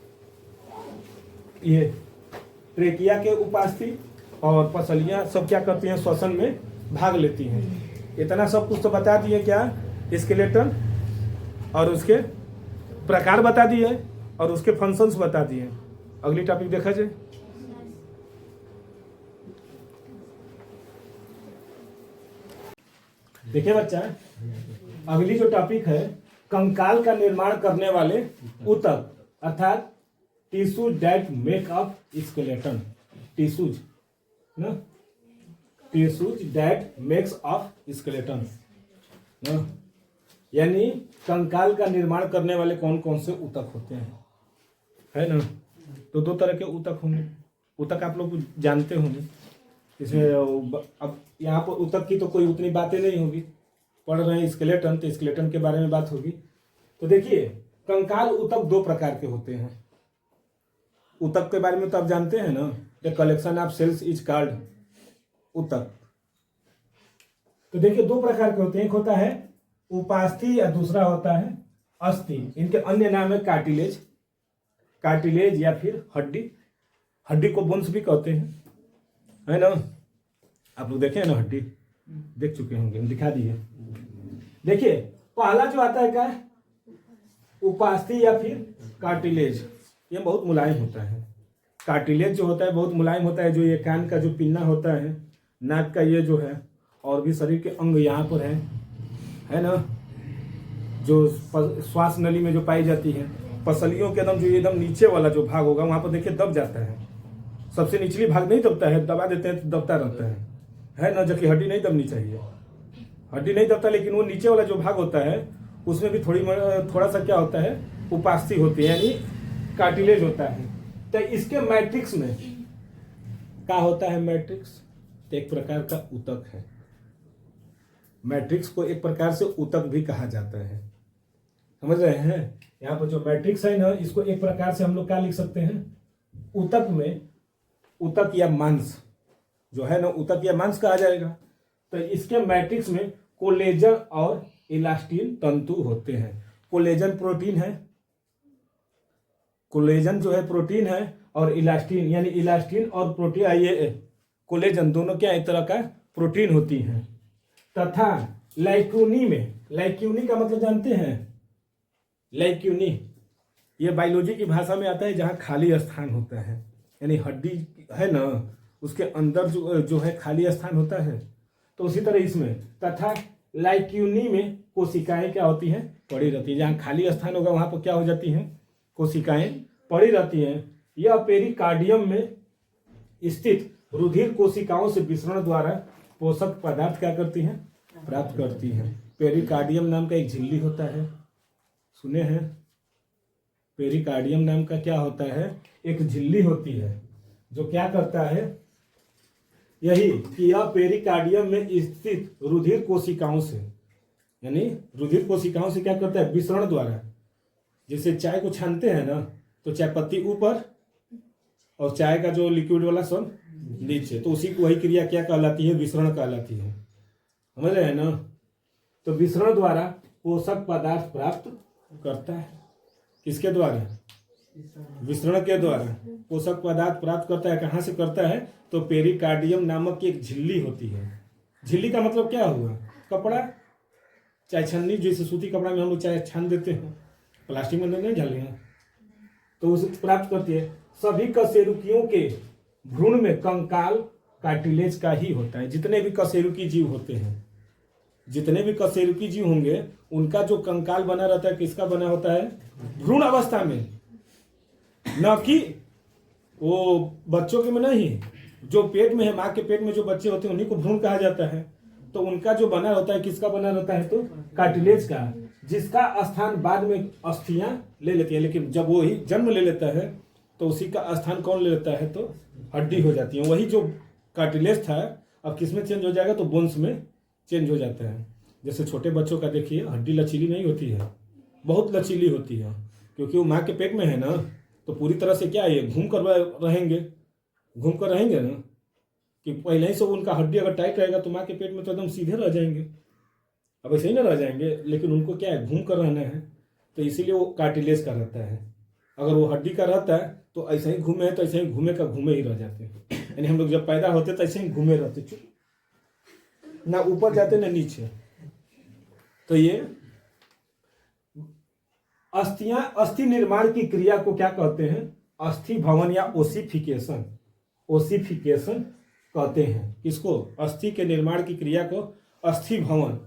A: ये ट्रेकिया के उपास्थि और पसलियां सब क्या करती हैं, श्वसन में भाग लेती हैं। इतना सब कुछ तो बता दिए, क्या स्केलेटन और उसके प्रकार बता दिए और उसके फंक्शंस बता दिए। अगली टॉपिक देखा जाए। देखिए बच्चा, अगली जो टॉपिक है, कंकाल का निर्माण करने वाले ऊतक, अर्थात tissues that make up skeleton. Tissues ना, tissues that makes up skeleton, यानी कंकाल का निर्माण करने वाले कौन कौन से ऊतक होते हैं, है ना। तो 2 तरह के ऊतक होंगे। ऊतक आप लोग जानते होंगे, इसमें अब यहाँ पर ऊतक की तो कोई उतनी बातें नहीं होगी, पढ़ रहे हैं स्केलेटन तो स्केलेटन के बारे में बात होगी। तो देखिए कंकाल ऊतक 2 प्रकार के होते हैं। ऊतक के बारे में तो आप जानते हैं ना, the collection of cells is called ऊतक। तो देखिए 2 प्रकार के होते हैं, एक होता है उपास्थि या दूसरा होता है अस्थि। इनके अन्य नाम है कार्टिलेज, कार्टिलेज या फिर हड्डी। हड्डी को बोन्स भी कहते हैं, है ना। आप लोग देखे हैं ना, हड्डी देख चुके होंगे, दिखा दिए। देखिए पहला जो आता है क्या है, उपास्थि या फिर कार्टिलेज। ये बहुत मुलायम होता है। कार्टिलेज जो होता है बहुत मुलायम होता है। जो ये कान का जो पिन्ना होता है, नाक का ये जो है, और भी शरीर के अंग यहाँ पर है ना, जो श्वास नली में जो पाई जाती है, पसलियों के एकदम जो एकदम नीचे वाला जो भाग होगा वहाँ पर देखिए दब जाता है। सबसे निचली भाग नहीं दबता है, दबा देते हैं तो दबता रहता है ना, जबकि हड्डी नहीं दबनी चाहिए। हड्डी नहीं दबता, लेकिन वो नीचे वाला जो भाग होता है उसमें भी थोड़ा सा क्या होता है, उपास्थि होती है, यानी कार्टिलेज होता है। तो इसके मैट्रिक्स में क्या होता है, मैट्रिक्स तो एक प्रकार का ऊतक है। मैट्रिक्स को एक प्रकार से ऊतक भी कहा जाता है, समझ रहे हैं। यहाँ पर जो मैट्रिक्स है ना, इसको एक प्रकार से हम लोग क्या लिख सकते हैं, ऊतक में, ऊतक या मांस जो है ना, ऊतक या मांस कहा जाएगा। तो इसके मैट्रिक्स में कोलेजन और इलास्टिन तंतु होते हैं। कोलेजन प्रोटीन है, कोलेजन जो है प्रोटीन है, और इलास्टिन यानी इलास्टिन और प्रोटीन, ये कोलेजन दोनों क्या एक तरह का प्रोटीन होती हैं। तथा लाइक्यूनी में, लाइक्यूनी का मतलब जानते हैं, लाइक्यूनी ये बायोलॉजी की भाषा में आता है जहाँ खाली स्थान होता है, यानी हड्डी है ना उसके अंदर जो है खाली स्थान होता है। तो उसी तरह इसमें तथा लाइक्यूनी में कोशिकाएं क्या होती हैं, पड़ी रहती है। जहाँ खाली स्थान होगा वहाँ पर क्या हो जाती हैं, कोशिकाएं पड़ी रहती हैं। यह पेरिकार्डियम में स्थित रुधिर कोशिकाओं से विसरण द्वारा पोषक पदार्थ क्या करती हैं, प्राप्त करती हैं। पेरिकार्डियम नाम का एक झिल्ली होता है, सुने हैं, पेरिकार्डियम नाम का क्या होता है, एक झिल्ली होती है जो क्या करता है, यही कि यह पेरिकार्डियम में स्थित रुधिर कोशिकाओं से, यानी रुधिर कोशिकाओं से क्या करता है, विसरण द्वारा। जैसे चाय को छानते हैं ना, तो चाय पत्ती ऊपर और चाय का जो लिक्विड वाला सब नीचे, तो उसी को वही क्रिया क्या कहलाती है, विसरण कहलाती है, समझ रहे हैं ना। तो विसरण द्वारा पोषक पदार्थ प्राप्त करता है, किसके द्वारा, विसरण के द्वारा पोषक पदार्थ प्राप्त करता है। कहाँ से करता है, तो पेरिकार्डियम नामक की एक झिल्ली होती है। झिल्ली का मतलब क्या हुआ, कपड़ा, चाहे छन्नी, जैसे सूती कपड़ा में हम लोग चाहे छान देते हैं, प्लास्टिक में नहीं झालेंगे, तो उसे प्राप्त करती है। सभी कशेरुकियों के भ्रूण में कंकाल कार्टिलेज का ही होता है। जितने भी कशेरुकी जीव होते हैं, जितने भी कशेरुकी जीव होंगे, उनका जो कंकाल बना रहता है किसका बना होता है, भ्रूण अवस्था में, न कि वो बच्चों के में नहीं, जो पेट में है, माँ के पेट में जो बच्चे होते हैं उन्हीं को भ्रूण कहा जाता है। तो उनका जो बना होता है किसका बना रहता है, तो कार्टिलेज का, जिसका स्थान बाद में अस्थियां ले लेती है। लेकिन जब वो ही जन्म ले लेता है तो उसी का स्थान कौन ले लेता है, तो हड्डी हो जाती है। वही जो कार्टिलेज था अब किस में चेंज हो जाएगा, तो बोन्स में चेंज हो जाता है। जैसे छोटे बच्चों का देखिए, हड्डी लचीली नहीं होती है, बहुत लचीली होती है, क्योंकि वो माँ के पेट में है ना, तो पूरी तरह से क्या है, घूम कर रहेंगे ना, कि पहले ही से उनका हड्डी अगर टाइट रहेगा तो माँ के पेट में तो एकदम सीधे रह जाएंगे, अब ऐसे ही ना रह जाएंगे, लेकिन उनको क्या है, घूम कर रहना है, तो इसीलिए वो कार्टिलेज का रहता है। अगर वो हड्डी का रहता है तो ऐसे ही घूमे है, तो ऐसे ही घूमे का घूमे ही रह जाते हैं। यानी हम लोग जब पैदा होते तो ऐसे ही घूमे रहते, ना ऊपर जाते ना नीचे। तो ये अस्थियां, अस्थि निर्माण की क्रिया को क्या कहते हैं, अस्थि भवन या ओसिफिकेशन, ओसिफिकेशन कहते हैं। किसको, अस्थि के निर्माण की क्रिया को अस्थि भवन।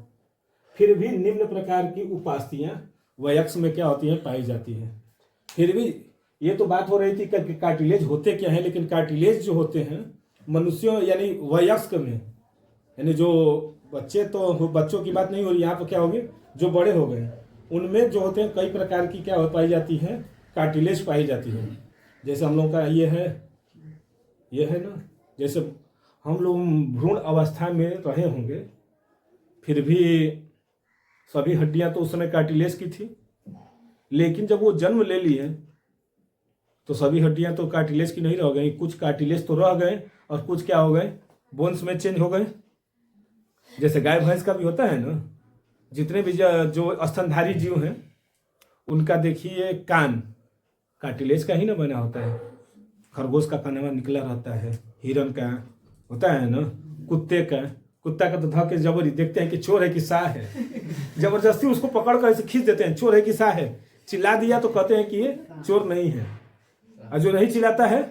A: फिर भी निम्न प्रकार की उपास्थियां वयस्क में क्या होती हैं, पाई जाती हैं। फिर भी ये तो बात हो रही थी कि कार्टिलेज होते क्या हैं, लेकिन कार्टिलेज जो होते हैं मनुष्यों यानी वयस्क में, यानी जो बच्चे, तो बच्चों की बात नहीं हो रही यहाँ पर, क्या हो गए, जो बड़े हो गए, उनमें जो होते हैं कई प्रकार की क्या पाई जाती है, कार्टिलेज पाई जाती है। जैसे हम लोग का ये है ना, जैसे हम लोग भ्रूण अवस्था में रहे होंगे, फिर भी सभी हड्डियां तो उस समय कार्टिलेज की थी, लेकिन जब वो जन्म ले लिए तो सभी हड्डियां तो कार्टिलेज की नहीं रह गई, कुछ कार्टिलेज तो रह गए और कुछ क्या हो गए, बोन्स में चेंज हो गए। जैसे गाय भैंस का भी होता है ना, जितने भी जो स्तनधारी जीव हैं उनका देखिए कान कार्टिलेज का ही ना बना होता है। खरगोश का कानवा निकला रहता है, हिरन का होता है ना, कुत्ते का, कुत्ता का तो धक के जबरी देखते हैं कि चोर है कि साह है, जबरदस्ती उसको पकड़ कर ऐसे खींच देते हैं, चोर है कि साह है। चिल्ला दिया तो कहते हैं कि ये चोर नहीं है, और जो नहीं चिल्लाता है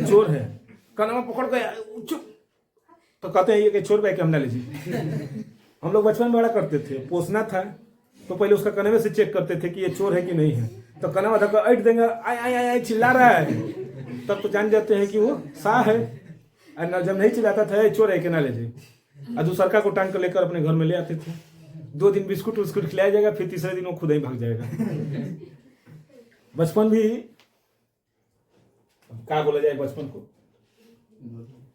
A: चोर है। कनमा पकड़ कर चुप तो कहते हैं ये कि चोर बैग हम ना लीजिए। हम लोग बचपन में बड़ा करते थे, पोसना था तो पहले उसका कनवे से चेक करते थे कि ये चोर है कि नहीं है, तो कनवा धक्का ऐट देंगे, आय आय आय चिल्ला रहा है, तब तो जान जाते हैं कि वो साह है। और जब नहीं चिल्लाता था ये चोर है कि ना ले जाए, और दूसरका को टांग कर लेकर अपने घर में ले आते थे। 2 दिन बिस्कुट उस्कुट खिलाया जाएगा, फिर तीसरे दिन वो खुद ही भाग जाएगा। बचपन भी क्या बोला जाए बचपन को।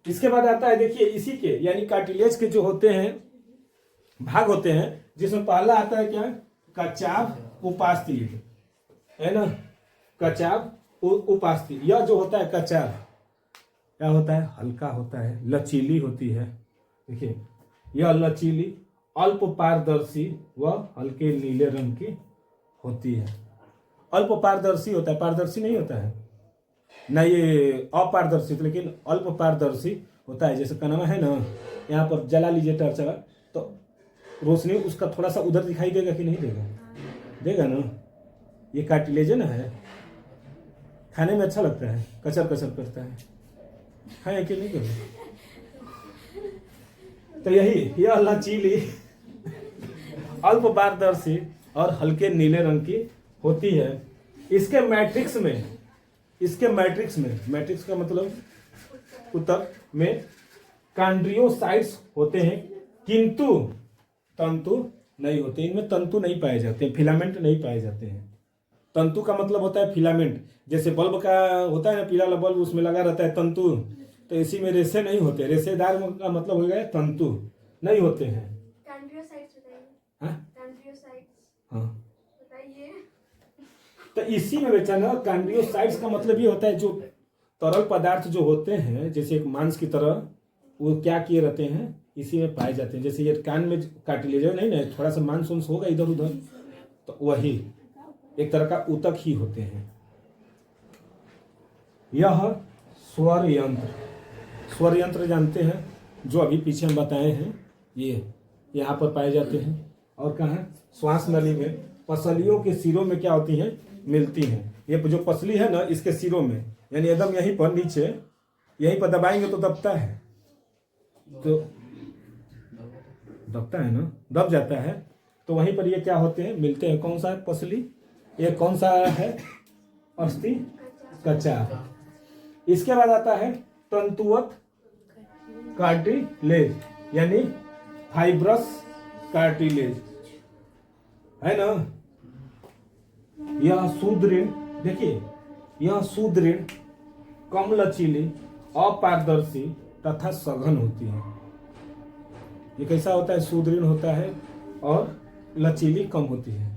A: इसके बाद आता है देखिए इसी के यानी कार्टिलेज के जो होते हैं भाग होते हैं, जिसमें पहला आता है क्या, कचाव उपास्थि, है ना, कचाव उपास्थि। यह जो होता है कचाव क्या होता है, हल्का होता है, लचीली होती है। देखिए यह लचीली, अल्प पारदर्शी व हल्के नीले रंग की होती है। अल्प पारदर्शी होता है, पारदर्शी नहीं होता है ना, ये अपारदर्शी, लेकिन अल्प पारदर्शी होता है। जैसे कनवा है ना, यहाँ पर जला लीजिए टर्च तो रोशनी उसका थोड़ा सा उधर दिखाई देगा कि नहीं देगा, देगा ना। ये कार्टिलेजन है, खाने में अच्छा लगता है, कचर कचर करता है, खाए कि नहीं करें। तो यही यह लचीली, अल्प पारदर्शी और हल्के नीले रंग की होती है। इसके मैट्रिक्स में मैट्रिक्स का मतलब ऊतक में कॉन्ड्रियोसाइट्स होते हैं, किंतु तंतु नहीं होते। इनमें तंतु नहीं पाए जाते हैं, फिलामेंट नहीं पाए जाते हैं। तंतु का मतलब होता है फिलामेंट, जैसे बल्ब का होता है ना, पीला वाला बल्ब उसमें लगा रहता है तंतु, तो इसी में रेशे नहीं होते। रेशेदार का मतलब हो गया तंतु नहीं होते हैं। हाँ, तो इसी में बेचाना कॉन्ड्रियोसाइट्स का मतलब ये होता है जो तरल पदार्थ जो होते हैं जैसे एक मांस की तरह, वो क्या किए रहते हैं, इसी में पाए जाते हैं। जैसे ये कान में कार्टिलेज नहीं ना, थोड़ा सा मांस वांस होगा इधर उधर, तो वही एक तरह का ऊतक ही होते हैं। यह स्वर यंत्र जानते हैं, जो अभी पीछे हम बताए हैं, ये यहाँ पर पाए जाते हैं। और कहाँ, श्वास नली में पसलियों के सिरों में क्या होती हैं, मिलती हैं। ये जो पसली है ना, इसके सिरों में, यानी एकदम यहीं पर नीचे, यहीं पर दबाएंगे तो दबता है, तो दबता है ना, दब जाता है, तो वहीं पर ये क्या होते हैं, मिलते हैं। कौन सा है पसली, ये कौन सा है, अस्थि कचाव। इसके बाद आता है तंतुवत कार्टिलेज, यानी फाइब्रस कार्टिलेज, है ना। यह सुदृढ़, देखिए यह सुदृढ़, कम लचीली, अपारदर्शी तथा सघन होती है। ये कैसा होता है, सुदृढ़ होता है और लचीली कम होती है।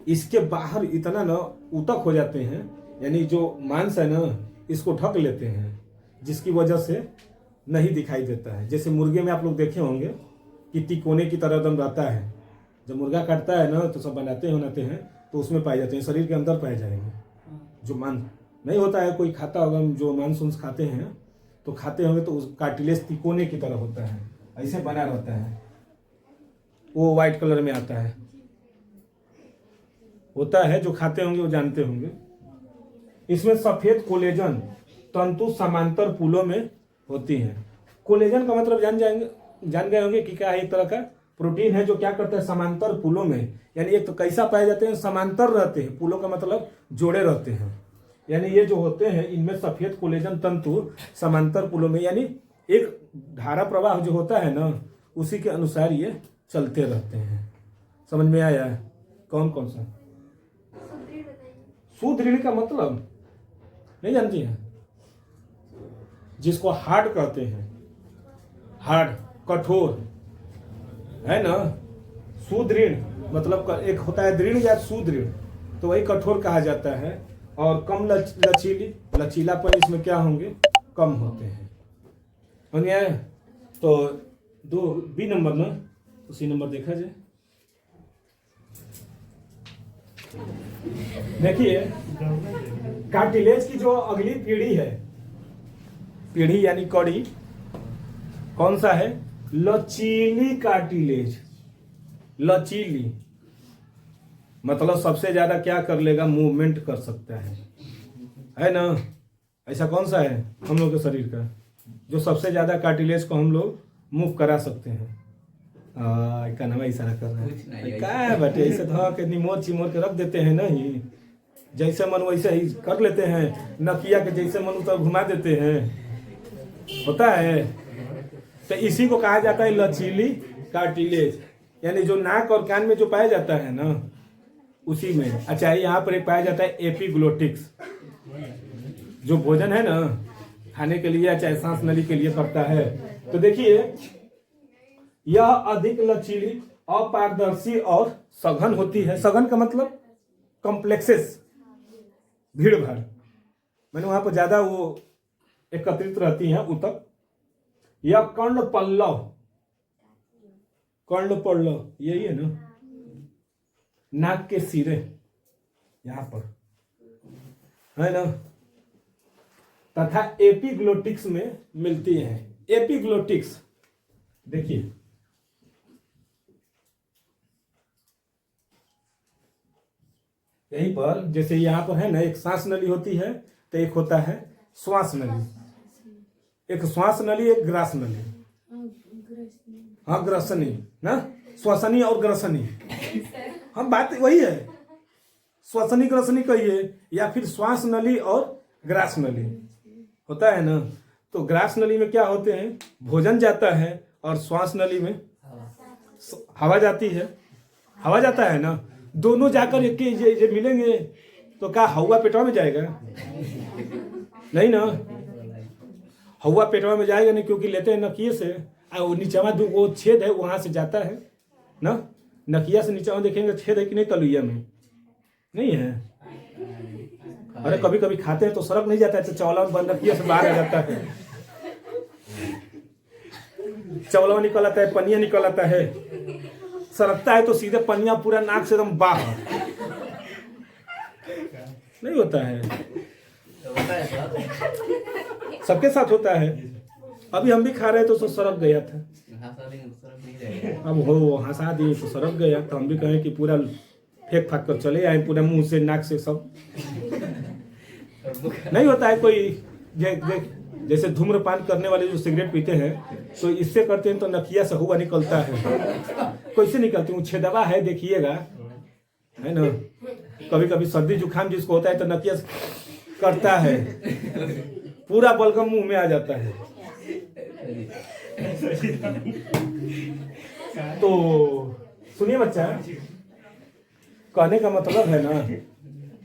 A: इसके बाहर इतना ना ऊतक हो जाते हैं, यानी जो मांस है ना इसको ढक लेते हैं, जिसकी वजह से नहीं दिखाई देता है। जैसे मुर्गे में आप लोग देखे होंगे कि तिकोने की तरह दम रहता है, जब मुर्गा काटता है ना तो सब बनाते हैं तो उसमें पाए जाते हैं, शरीर के अंदर पाए जाएंगे। जो मांस नहीं होता है, कोई खाता होगा, जो मांस उंस खाते हैं तो खाते होंगे, तो उस कार्टिलेज तिकोने की तरह होता है, ऐसे बना रहता है, वो व्हाइट कलर में आता है, होता है, जो खाते होंगे वो जानते होंगे। इसमें सफेद कोलेजन तंतु समांतर पुलों में होती हैं। कोलेजन का मतलब जान गए होंगे कि क्या है, एक तरह का प्रोटीन है जो क्या करता है, समांतर पुलों में, यानी एक तो कैसा पाए जाते हैं, समांतर रहते हैं, पुलों का मतलब जोड़े रहते हैं, यानी ये जो होते हैं इनमें सफेद कोलेजन तंतु समांतर पुलों में, यानी एक धारा प्रवाह जो होता है ना उसी के अनुसार ये चलते रहते हैं। समझ में आया है, कौन कौन सा। सुदृढ़ का मतलब नहीं जानती है, जिसको हार्ड कहते हैं, हार्ड कठोर, है ना। सुदृढ़ मतलब एक होता है दृढ़ या सुदृढ़, तो वही कठोर कहा जाता है। और कम लचीली, लचीलापन इसमें क्या होंगे, कम होते हैं। समझ आया। तो 2 नंबर ना, उसी नंबर देखा जाए। देखिए कार्टिलेज की जो अगली पीढ़ी है, पीढ़ी यानी कड़ी, कौन सा है? लचीली कार्टिलेज। लचीली मतलब सबसे ज्यादा क्या कर लेगा? मूवमेंट कर सकता है ना? ऐसा कौन सा है हम लोग के शरीर का जो सबसे ज्यादा कार्टिलेज को हम लोग मूव करा सकते हैं? कानवा इशारा कर रहा है। क्या है बेटे, ऐसे धो के निमोर चिमोर के रख देते हैं ना, ही जैसे मन वैसे ही कर लेते हैं, नकिया के जैसे मन उतर घुमा देते हैं, होता है। तो इसी को कहा जाता है लचीली कार्टिलेज, यानी जो नाक और कान में जो पाया जाता है ना, उसी में। अच्छा, यहाँ पर एक पाया जाता है एपिग्लोटिक्स, जो भोजन है ना खाने के लिए चाहे सांस नली के लिए पड़ता है। तो देखिए, यह अधिक लचीली, अपारदर्शी और सघन होती है। सघन का मतलब कॉम्प्लेक्सेस, भीड़ भाड़, मैंने वहां पर ज्यादा वो एकत्रित रहती हैं ऊतक। यह कर्ण पल्लव, कर्ण पल्लव यही है ना, नाक के सिरे यहां पर है ना, तथा एपिग्लोटिक्स में मिलती है। एपिग्लोटिक्स देखिए, यहीं पर जैसे यहाँ पर है ना, एक सांस नली होती है, तो एक होता है श्वास नली। एक श्वास नली, एक ग्रास नली। हाँ, ग्रसनी ना, श्वसनी और ग्रसनी, हम बात वही है, श्वसनी ग्रसनी कहिए, या फिर श्वास नली और ग्रास नली होता है ना। तो ग्रास नली में क्या होते हैं? भोजन जाता है, और श्वास नली में हवा जाती है, हवा जाता है ना। दोनों जाकर एक ये मिलेंगे तो क्या हवा पेटवा में जाएगा? नहीं ना, हवा पेटवा में जाएगा नहीं, क्योंकि लेते हैं नकिए से, और नीचवा वो छेद है वहां से जाता है ना। नकिया से नीचवा देखेंगे छेद है कि नहीं, तलुइया में नहीं है। अरे कभी कभी खाते हैं तो सड़क नहीं जाता है, तो चौला बंद नकिया से बाहर आ जाता है, चौला निकल आता है, पनिया निकल आता है, सरकता है तो सीधे पनिया पूरा नाक से एकदम बाहर नहीं होता है। सबके साथ होता है। अभी हम भी खा रहे तो सरक गया था, अब हो हंसा दिए तो सरक गया, तो हम भी कहें कि पूरा फेंक फाक कर चले आए, पूरा मुंह से नाक से सब नहीं होता है। कोई जैसे धूम्रपान करने वाले जो सिगरेट पीते हैं, तो इससे करते हैं तो नकिया से हुआ निकलता है। कैसे निकलती हूँ? छेदवा है, देखिएगा, है ना। कभी कभी सर्दी जुकाम जिसको होता है तो नकिया से करता है, पूरा बलगम मुंह में आ जाता है। तो सुनिए बच्चा, कहने का मतलब है ना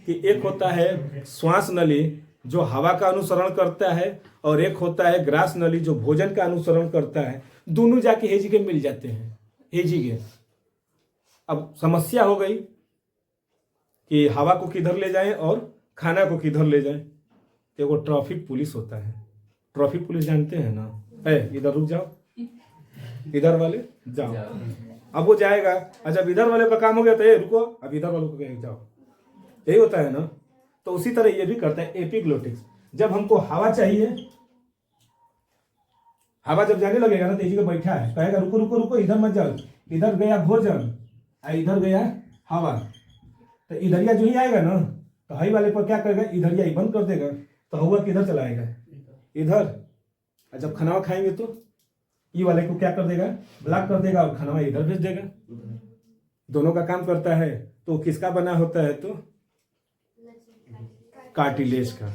A: कि एक होता है श्वास नली जो हवा का अनुसरण करता है, और एक होता है ग्रास नली जो भोजन का अनुसरण करता है। दोनों जाके हेजी के मिल जाते हैं, हेजी के। अब समस्या हो गई कि हवा को किधर ले जाएं और खाना को किधर ले जाएं। तो वो ट्रैफिक पुलिस होता है, ट्रैफिक पुलिस जानते हैं ना, है इधर रुक जाओ, इधर वाले जाओ। अब वो जाएगा, अच्छा इधर वाले का काम हो गया तो ये रुको, अब इधर वालों को जाओ, यही होता है ना। तो उसी तरह ये भी करता है एपिग्लोटिक्स। जब हमको हवा चाहिए, हवा जब जाने लगेगा ना, तेजी को बैठा है, कहेगा रुको रुको रुको, इधर मत जाओ, इधर गया भोजन, इधर गया हवा, तो इधरिया जो ही आएगा ना, तो हाई वाले पर क्या करेगा, इधरिया ही बंद कर देगा, तो हवा किधर चलाएगा? इधर। जब खाना खाएंगे तो ये वाले को क्या कर देगा, ब्लॉक कर देगा, और खाना इधर भेज देगा। दोनों का काम करता है। तो किसका बना होता है? तो कार्टिलेज का।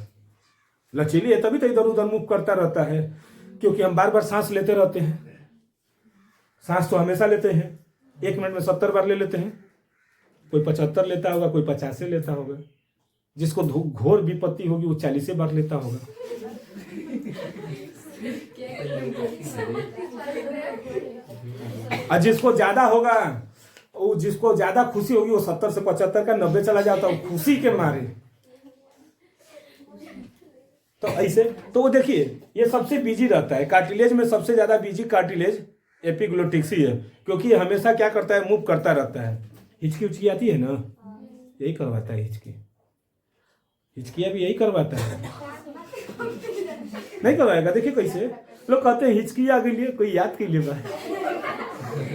A: लचीली है तभी तो इधर उधर मूव करता रहता है, क्योंकि हम बार बार सांस लेते रहते हैं। सांस तो हमेशा लेते हैं, 1 मिनट में 70 बार ले लेते हैं। कोई 75 लेता होगा, कोई 50 लेता होगा, जिसको घोर विपत्ति होगी वो 40 बार लेता होगा। और जिसको ज्यादा होगा, वो जिसको ज्यादा खुशी होगी वो 70 से 75 का 90 चला जाता है खुशी के मारे। तो ऐसे तो वो देखिए, ये सबसे बिजी रहता है। कार्टिलेज में सबसे ज्यादा बिजी कार्टिलेज एपिग्लोटिक्स ही है, क्योंकि ये हमेशा क्या करता है, मूव करता रहता है। हिचकी उचकी आती है ना, यही करवाता है। हिचकिया भी यही करवाता है, नहीं करवाएगा। देखिए कैसे, लोग कहते हैं हिचकी आ गई, कोई याद कर ले बा।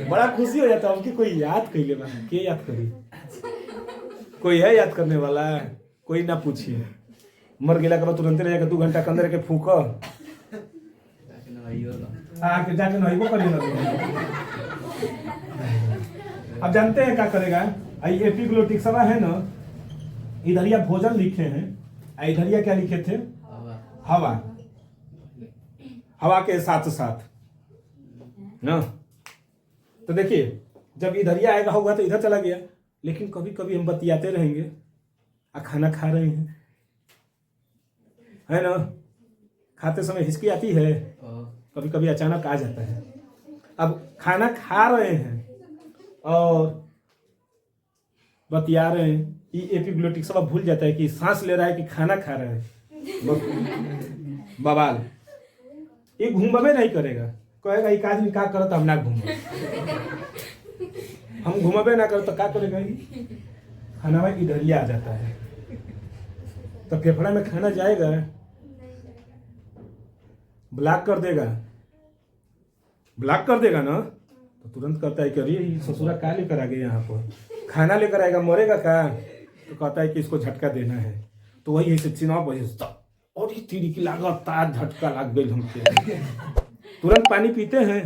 A: बड़ा खुशी हो जाता है कि कोई याद कर ले बा। के याद करी? कोई है याद करने वाला? कोई ना पूछिए। मर गया के बाद तुरंत रह 2 घंटा के अंदर के फूक आके जाके नहींबो करिए ना। अब जानते हैं क्या करेगा? एपिग्लोटिक सवा है ना, इधरिया भोजन लिखे हैं, इधरिया क्या लिखे थे? हवा। हवा के साथ साथ ना। तो देखिए जब इधरिया आएगा होगा तो इधर चला गया, लेकिन कभी कभी हम बतियाते रहेंगे और खाना खा रहे हैं, है ना, खाते समय हिचकी आती है, कभी कभी अचानक आ जाता है। अब खाना खा रहे हैं और बतिया रहे हैं, ये एपिग्लोटिक सब भूल जाता है कि सांस ले रहा है कि खाना खा रहा है। बवाल ये घूमबे नहीं करेगा, कहेगा एक आदमी का करत हम ना घूम, हम घूमबे ना कर तो क्या करेगा? खाना में इधरिया आ जाता है तो फेफड़ा में खाना जाएगा, ब्लॉक कर देगा। ब्लॉक कर देगा ना तो तुरंत कहता है कि अरे ससुरा क्या लेकर आ गए यहाँ पर, खाना लेकर आएगा, मरेगा क्या? तो कहता है कि इसको झटका देना है। तो वही ऐसे चिनाव बजे और ये तीरी की लगातार झटका लग गई हमके। तुरंत पानी पीते हैं।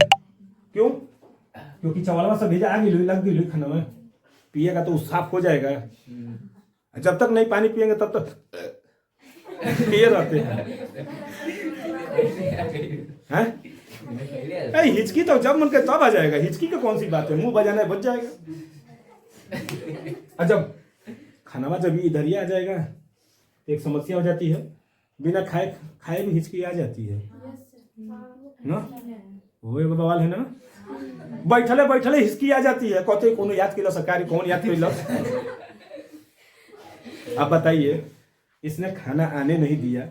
A: क्यों? क्योंकि चवलवा से भेजा आ गई, लग गई खाना में, पिएगा तो साफ हो जाएगा। जब तक नहीं पानी पिएंगे तब तक पिए रहते हैं। हिचकी तो जब मन के तब आ जाएगा, हिचकी का कौन सी बात है, मुंह बजाना बच जाएगा। और जब खाना जब इधर ही आ जाएगा एक समस्या हो जाती है, बिना खाए भी हिचकी आ जाती है ना। वो एक बवाल है ना, बैठले बैठले हिचकी आ जाती है, कहते कौन याद किलो सरकारी, कौन याद किलो। आप बताइए, इसने खाना आने नहीं दिया,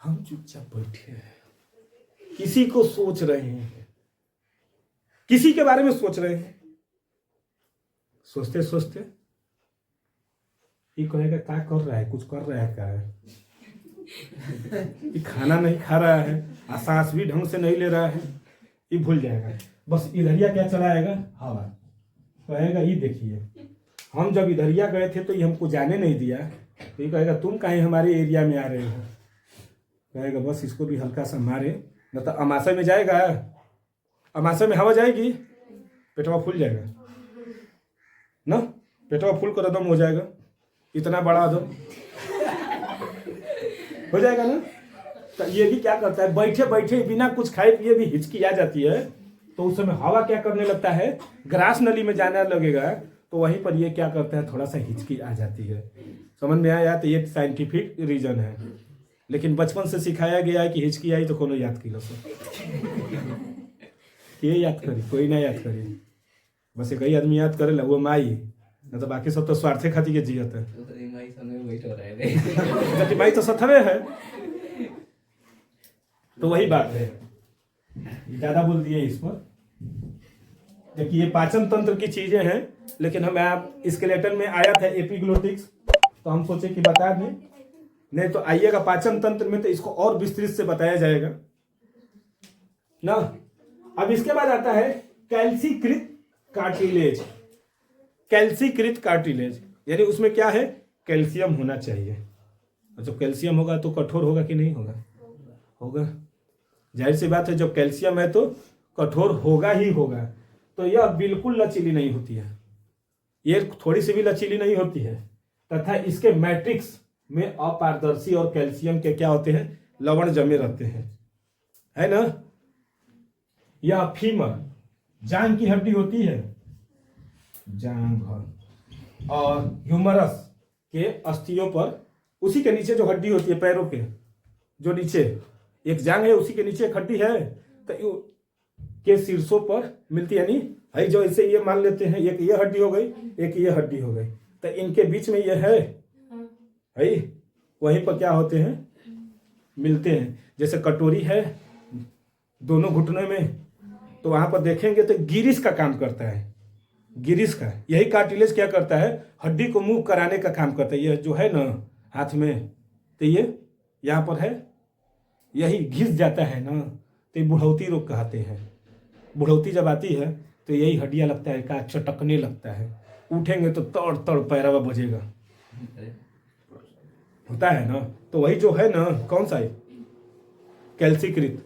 A: हम चुपचाप बैठे हैं, किसी को सोच रहे हैं, किसी के बारे में सोच रहे हैं। सोचते सोचते ये कहेगा क्या कर रहा है, कुछ कर रहा है क्या है? ये खाना नहीं खा रहा है, सांस भी ढंग से नहीं ले रहा है, ये भूल जाएगा। बस इधरिया क्या चलाएगा? हवा। कहेगा ये देखिए हम जब इधरिया गए थे तो ये हमको जाने नहीं दिया, तो ये कहेगा तुम कहीं हमारे एरिया में आ रहे हो। कहेगा बस इसको भी हल्का सा मारे, न तो अमाशय में जाएगा, अमाशय में हवा जाएगी, पेटवा फूल जाएगा ना, पेटवा फूल कर दम हो जाएगा, इतना बड़ा दम हो जाएगा ना। तो ये भी क्या करता है, बैठे बैठे बिना कुछ खाए पिए भी हिचकी आ जाती है, तो उस समय हवा क्या करने लगता है, ग्रास नली में जाने लगेगा, तो वहीं पर ये क्या करता है, थोड़ा सा हिचकी आ जाती है। समझ में आया? तो ये साइंटिफिक रीजन है, लेकिन बचपन से सिखाया गया है कि हिचकी आई तो कोनो याद किलो से ये याद करी, कोई ना याद करी, बस एक ही आदमी याद करे, वो माई, न तो बाकी सब तो स्वार्थे खाती के जियत है। माई तो सथवे है, तो वही बात है, ज्यादा बोल दिए इस पर। देखिए ये पाचन तंत्र की चीजें हैं, लेकिन हम आप स्केलेटन में आया था एपिग्लोटिक्स, तो हम सोचे कि बता दें, नहीं तो आइएगा पाचन तंत्र में तो इसको और विस्तृत से बताया जाएगा ना। अब इसके बाद आता है कैल्सीकृत कार्टिलेज। कैल्सीकृत कार्टिलेज यानी उसमें क्या है, कैल्शियम होना चाहिए। और जब कैल्शियम होगा तो कठोर होगा कि नहीं होगा? होगा, जाहिर सी बात है, जब कैल्शियम है तो कठोर होगा ही होगा। तो यह बिल्कुल लचीली नहीं होती है, ये थोड़ी सी भी लचीली नहीं होती है, तथा इसके मैट्रिक्स में अपारदर्शी और कैल्शियम के क्या होते हैं, लवण जमे रहते हैं, है ना। यह फीमर जांग की हड्डी होती है, जांग, और ह्यूमरस के अस्थियों पर, उसी के नीचे जो हड्डी होती है पैरों के जो नीचे एक जांग है, उसी के नीचे एक हड्डी है, तो के शीर्षों पर मिलती है, यानी भाई जो ऐसे ये मान लेते हैं, एक ये हड्डी हो गई, एक ये हड्डी हो गई, तो इनके बीच में ये है भाई, वहीं पर क्या होते हैं, मिलते हैं। जैसे कटोरी है दोनों घुटनों में, तो वहां पर देखेंगे तो गिरिश का काम करता है, गिरिश का। यही कार्टिलेज क्या करता है, हड्डी को मूव कराने का काम करता है। ये जो है ना हाथ में, तो ये यहाँ पर है, यही घिस जाता है ना, तो ये बुढ़ौती रोग कहते हैं। बुढ़ौती जब आती है तो यही हड्डियाँ लगता है का चटकने लगता है, उठेंगे तो तड़ तड़ पैरवा बजेगा, होता है ना। तो वही जो है ना, कौन सा है, कैल्सीकृत,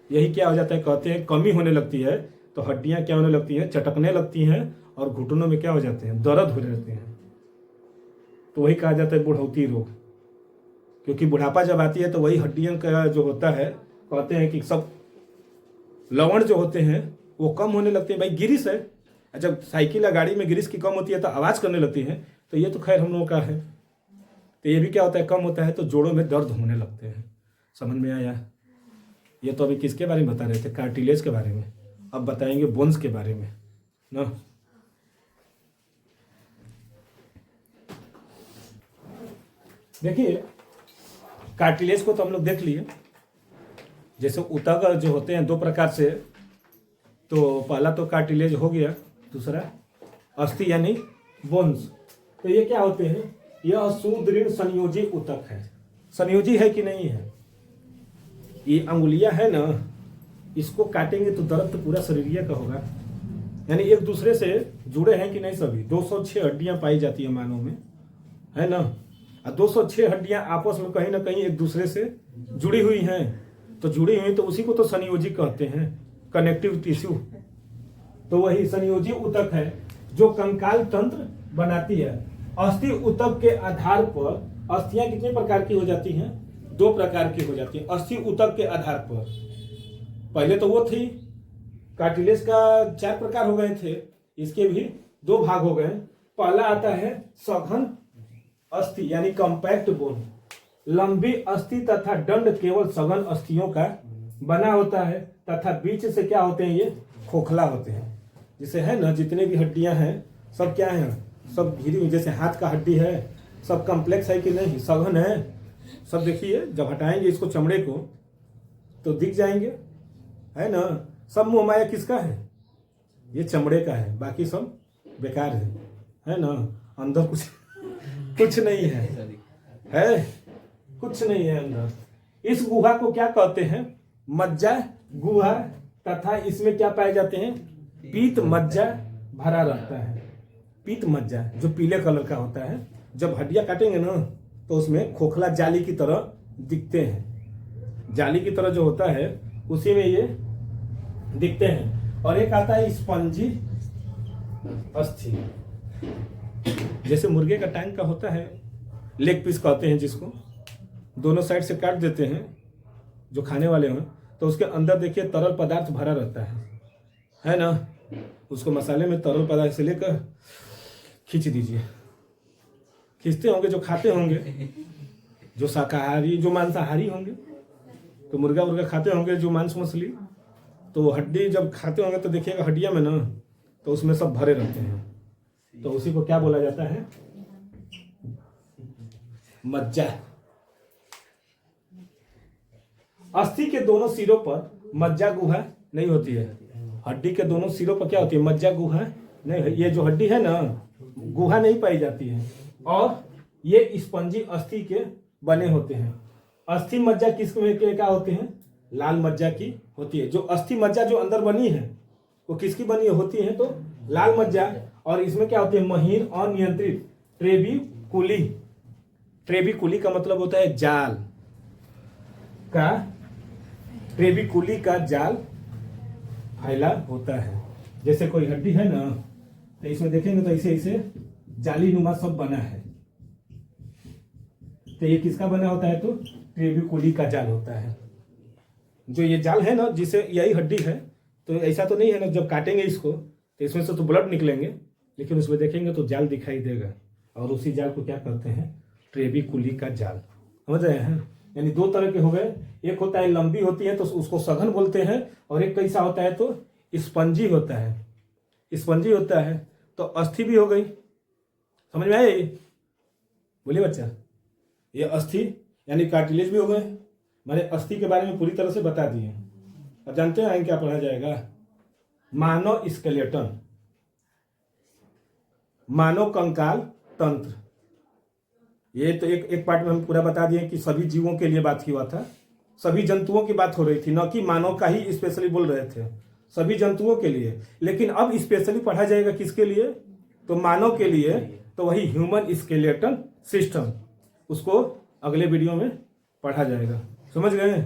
A: यही क्या हो जाता है, कहते हैं कमी होने लगती है तो हड्डियां क्या होने लगती हैं, चटकने लगती हैं, और घुटनों में क्या हो जाते हैं, दर्द हो रहते हैं। तो वही कहा जाता है बुढ़ौती रोग, क्योंकि बुढ़ापा जब आती है तो वही हड्डियों का जो होता है, कहते हैं कि सब लवण जो होते हैं वो कम होने लगते हैं। भाई गिरिस है, जब साइकिल या गाड़ी में गिरिस की कम होती है तो आवाज़ करने लगती है, तो ये तो खैर हम लोगों का है। तो ये भी क्या होता है, कम होता है तो जोड़ों में दर्द होने लगते हैं। समझ में आया। ये तो अभी किसके बारे में बता रहे थे, कार्टिलेज के बारे में। अब बताएंगे बोन्स के बारे में ना। देखिए कार्टिलेज को तो हम लोग देख लिए, जैसे ऊतक जो होते हैं दो प्रकार से, तो पहला तो कार्टिलेज हो गया, दूसरा अस्थि यानी बोन्स। तो ये क्या होते हैं, यह सुदृढ़ संयोजी ऊतक है। संयोजी है कि नहीं है, ये अंगुलियां है ना, इसको काटेंगे तो दर्द तो पूरा शरीर का होगा। यानी एक दूसरे से जुड़े हैं कि नहीं सभी। 206 हड्डियां पाई जाती है मानव में, है ना, और 206 हड्डियां आपस में कहीं ना कहीं एक दूसरे से जुड़ी हुई हैं। तो जुड़ी हुई तो उसी को तो संयोजी कहते हैं, कनेक्टिव टिश्यू। तो वही संयोजी ऊतक है जो कंकाल तंत्र बनाती है। अस्थि ऊतक के आधार पर अस्थियां कितने प्रकार की हो जाती हैं, 2 प्रकार की हो जाती है। अस्थि ऊतक के आधार पर पहले तो वो थी, कार्टिलेज का 4 प्रकार हो गए थे, इसके भी 2 भाग हो गए। पहला आता है सघन अस्थि यानी कॉम्पैक्ट बोन। लंबी अस्थि तथा दंड केवल सघन अस्थियों का बना होता है, तथा बीच से क्या होते हैं, ये खोखला होते हैं। जैसे है ना, जितने भी हड्डियां हैं सब क्या है, सब घिरी हुई। जैसे हाथ का हड्डी है, सब कॉम्प्लेक्स है कि नहीं, सघन है सब। देखिए जब हटाएंगे इसको चमड़े को तो दिख जाएंगे, है ना। सब मोह माया किसका है, ये चमड़े का है, बाकी सब बेकार है ना। अंदर कुछ नहीं है कुछ नहीं है अंदर। इस गुहा को क्या कहते हैं, मज्जा गुहा, तथा इसमें क्या पाए जाते हैं, पीत मज्जा भरा रहता है। पीत मज्जा जो पीले कलर का होता है, जब हड्डियां काटेंगे ना तो उसमें खोखला जाली की तरह दिखते हैं। जाली की तरह जो होता है उसी में ये दिखते हैं। और एक आता है स्पंजी अस्थि, जैसे मुर्गे का टांग का होता है, लेग पीस कहते हैं जिसको, दोनों साइड से काट देते हैं जो खाने वाले हैं, तो उसके अंदर देखिए तरल पदार्थ भरा रहता है ना। उसको मसाले में तरल पदार्थ से लेकर खींच दीजिए, खींचते होंगे जो खाते होंगे, जो शाकाहारी जो मांसाहारी होंगे तो मुर्गा खाते होंगे, जो मांस मछली, तो हड्डी जब खाते होंगे तो देखिएगा हड्डियां में ना, तो उसमें सब भरे रहते हैं। तो उसी को क्या बोला जाता है, मज्जा। अस्थि के दोनों सिरों पर मज्जा गुहा नहीं होती है। हड्डी के दोनों सिरों पर क्या होती है, मज्जा गुहा नहीं है। ये जो हड्डी है ना, गुहा नहीं पाई जाती है, और ये स्पंजी अस्थि के बने होते हैं। अस्थि मज्जा किस में के क्या होते हैं, लाल मज्जा की होती है। जो अस्थि मज्जा जो अंदर बनी है वो किसकी बनी होती है, तो लाल मज्जा। और इसमें क्या होते हैं, महीन और नियंत्रित ट्रेबिकुली। ट्रेबिकुली का मतलब होता है जाल का, ट्रेबिकुली का जाल फैला होता है। जैसे कोई हड्डी है ना, तो इसमें देखेंगे तो ऐसे ऐसे जाली नुमा सब बना है। तो ये किसका बना होता है, तो ट्रेबिकुली का जाल होता है। जो ये जाल है ना, जिसे यही हड्डी है, तो ऐसा तो नहीं है ना, जब काटेंगे इसको तो इसमें से तो ब्लड निकलेंगे, लेकिन उसमें देखेंगे तो जाल दिखाई देगा, और उसी जाल को क्या करते हैं, ट्रेबिकुली का जाल। समझ रहे हैं। यानी 2 तरह के हो गए, एक होता है लंबी होती है तो उसको सघन बोलते हैं, और एक कैसा होता है तो स्पंजी होता है। स्पंजी होता है तो अस्थि भी हो गई। समझ में आए, बोलिए बच्चा। ये अस्थि यानी कार्टिलेज भी हो गए। मैंने अस्थि के बारे में पूरी तरह से बता दिए। अब जानते हैं क्या पढ़ा जाएगा, मानव स्केलेटन, मानव कंकाल तंत्र। ये तो एक पार्ट में हम पूरा बता दिए कि सभी जीवों के लिए बात हुआ था, सभी जंतुओं की बात हो रही थी, न कि मानव का ही स्पेशली बोल रहे थे, सभी जंतुओं के लिए। लेकिन अब स्पेशली पढ़ा जाएगा किसके लिए? तो मानव के लिए, तो वही ह्यूमन स्केलेटल सिस्टम, उसको अगले वीडियो में पढ़ा जाएगा। समझ गए?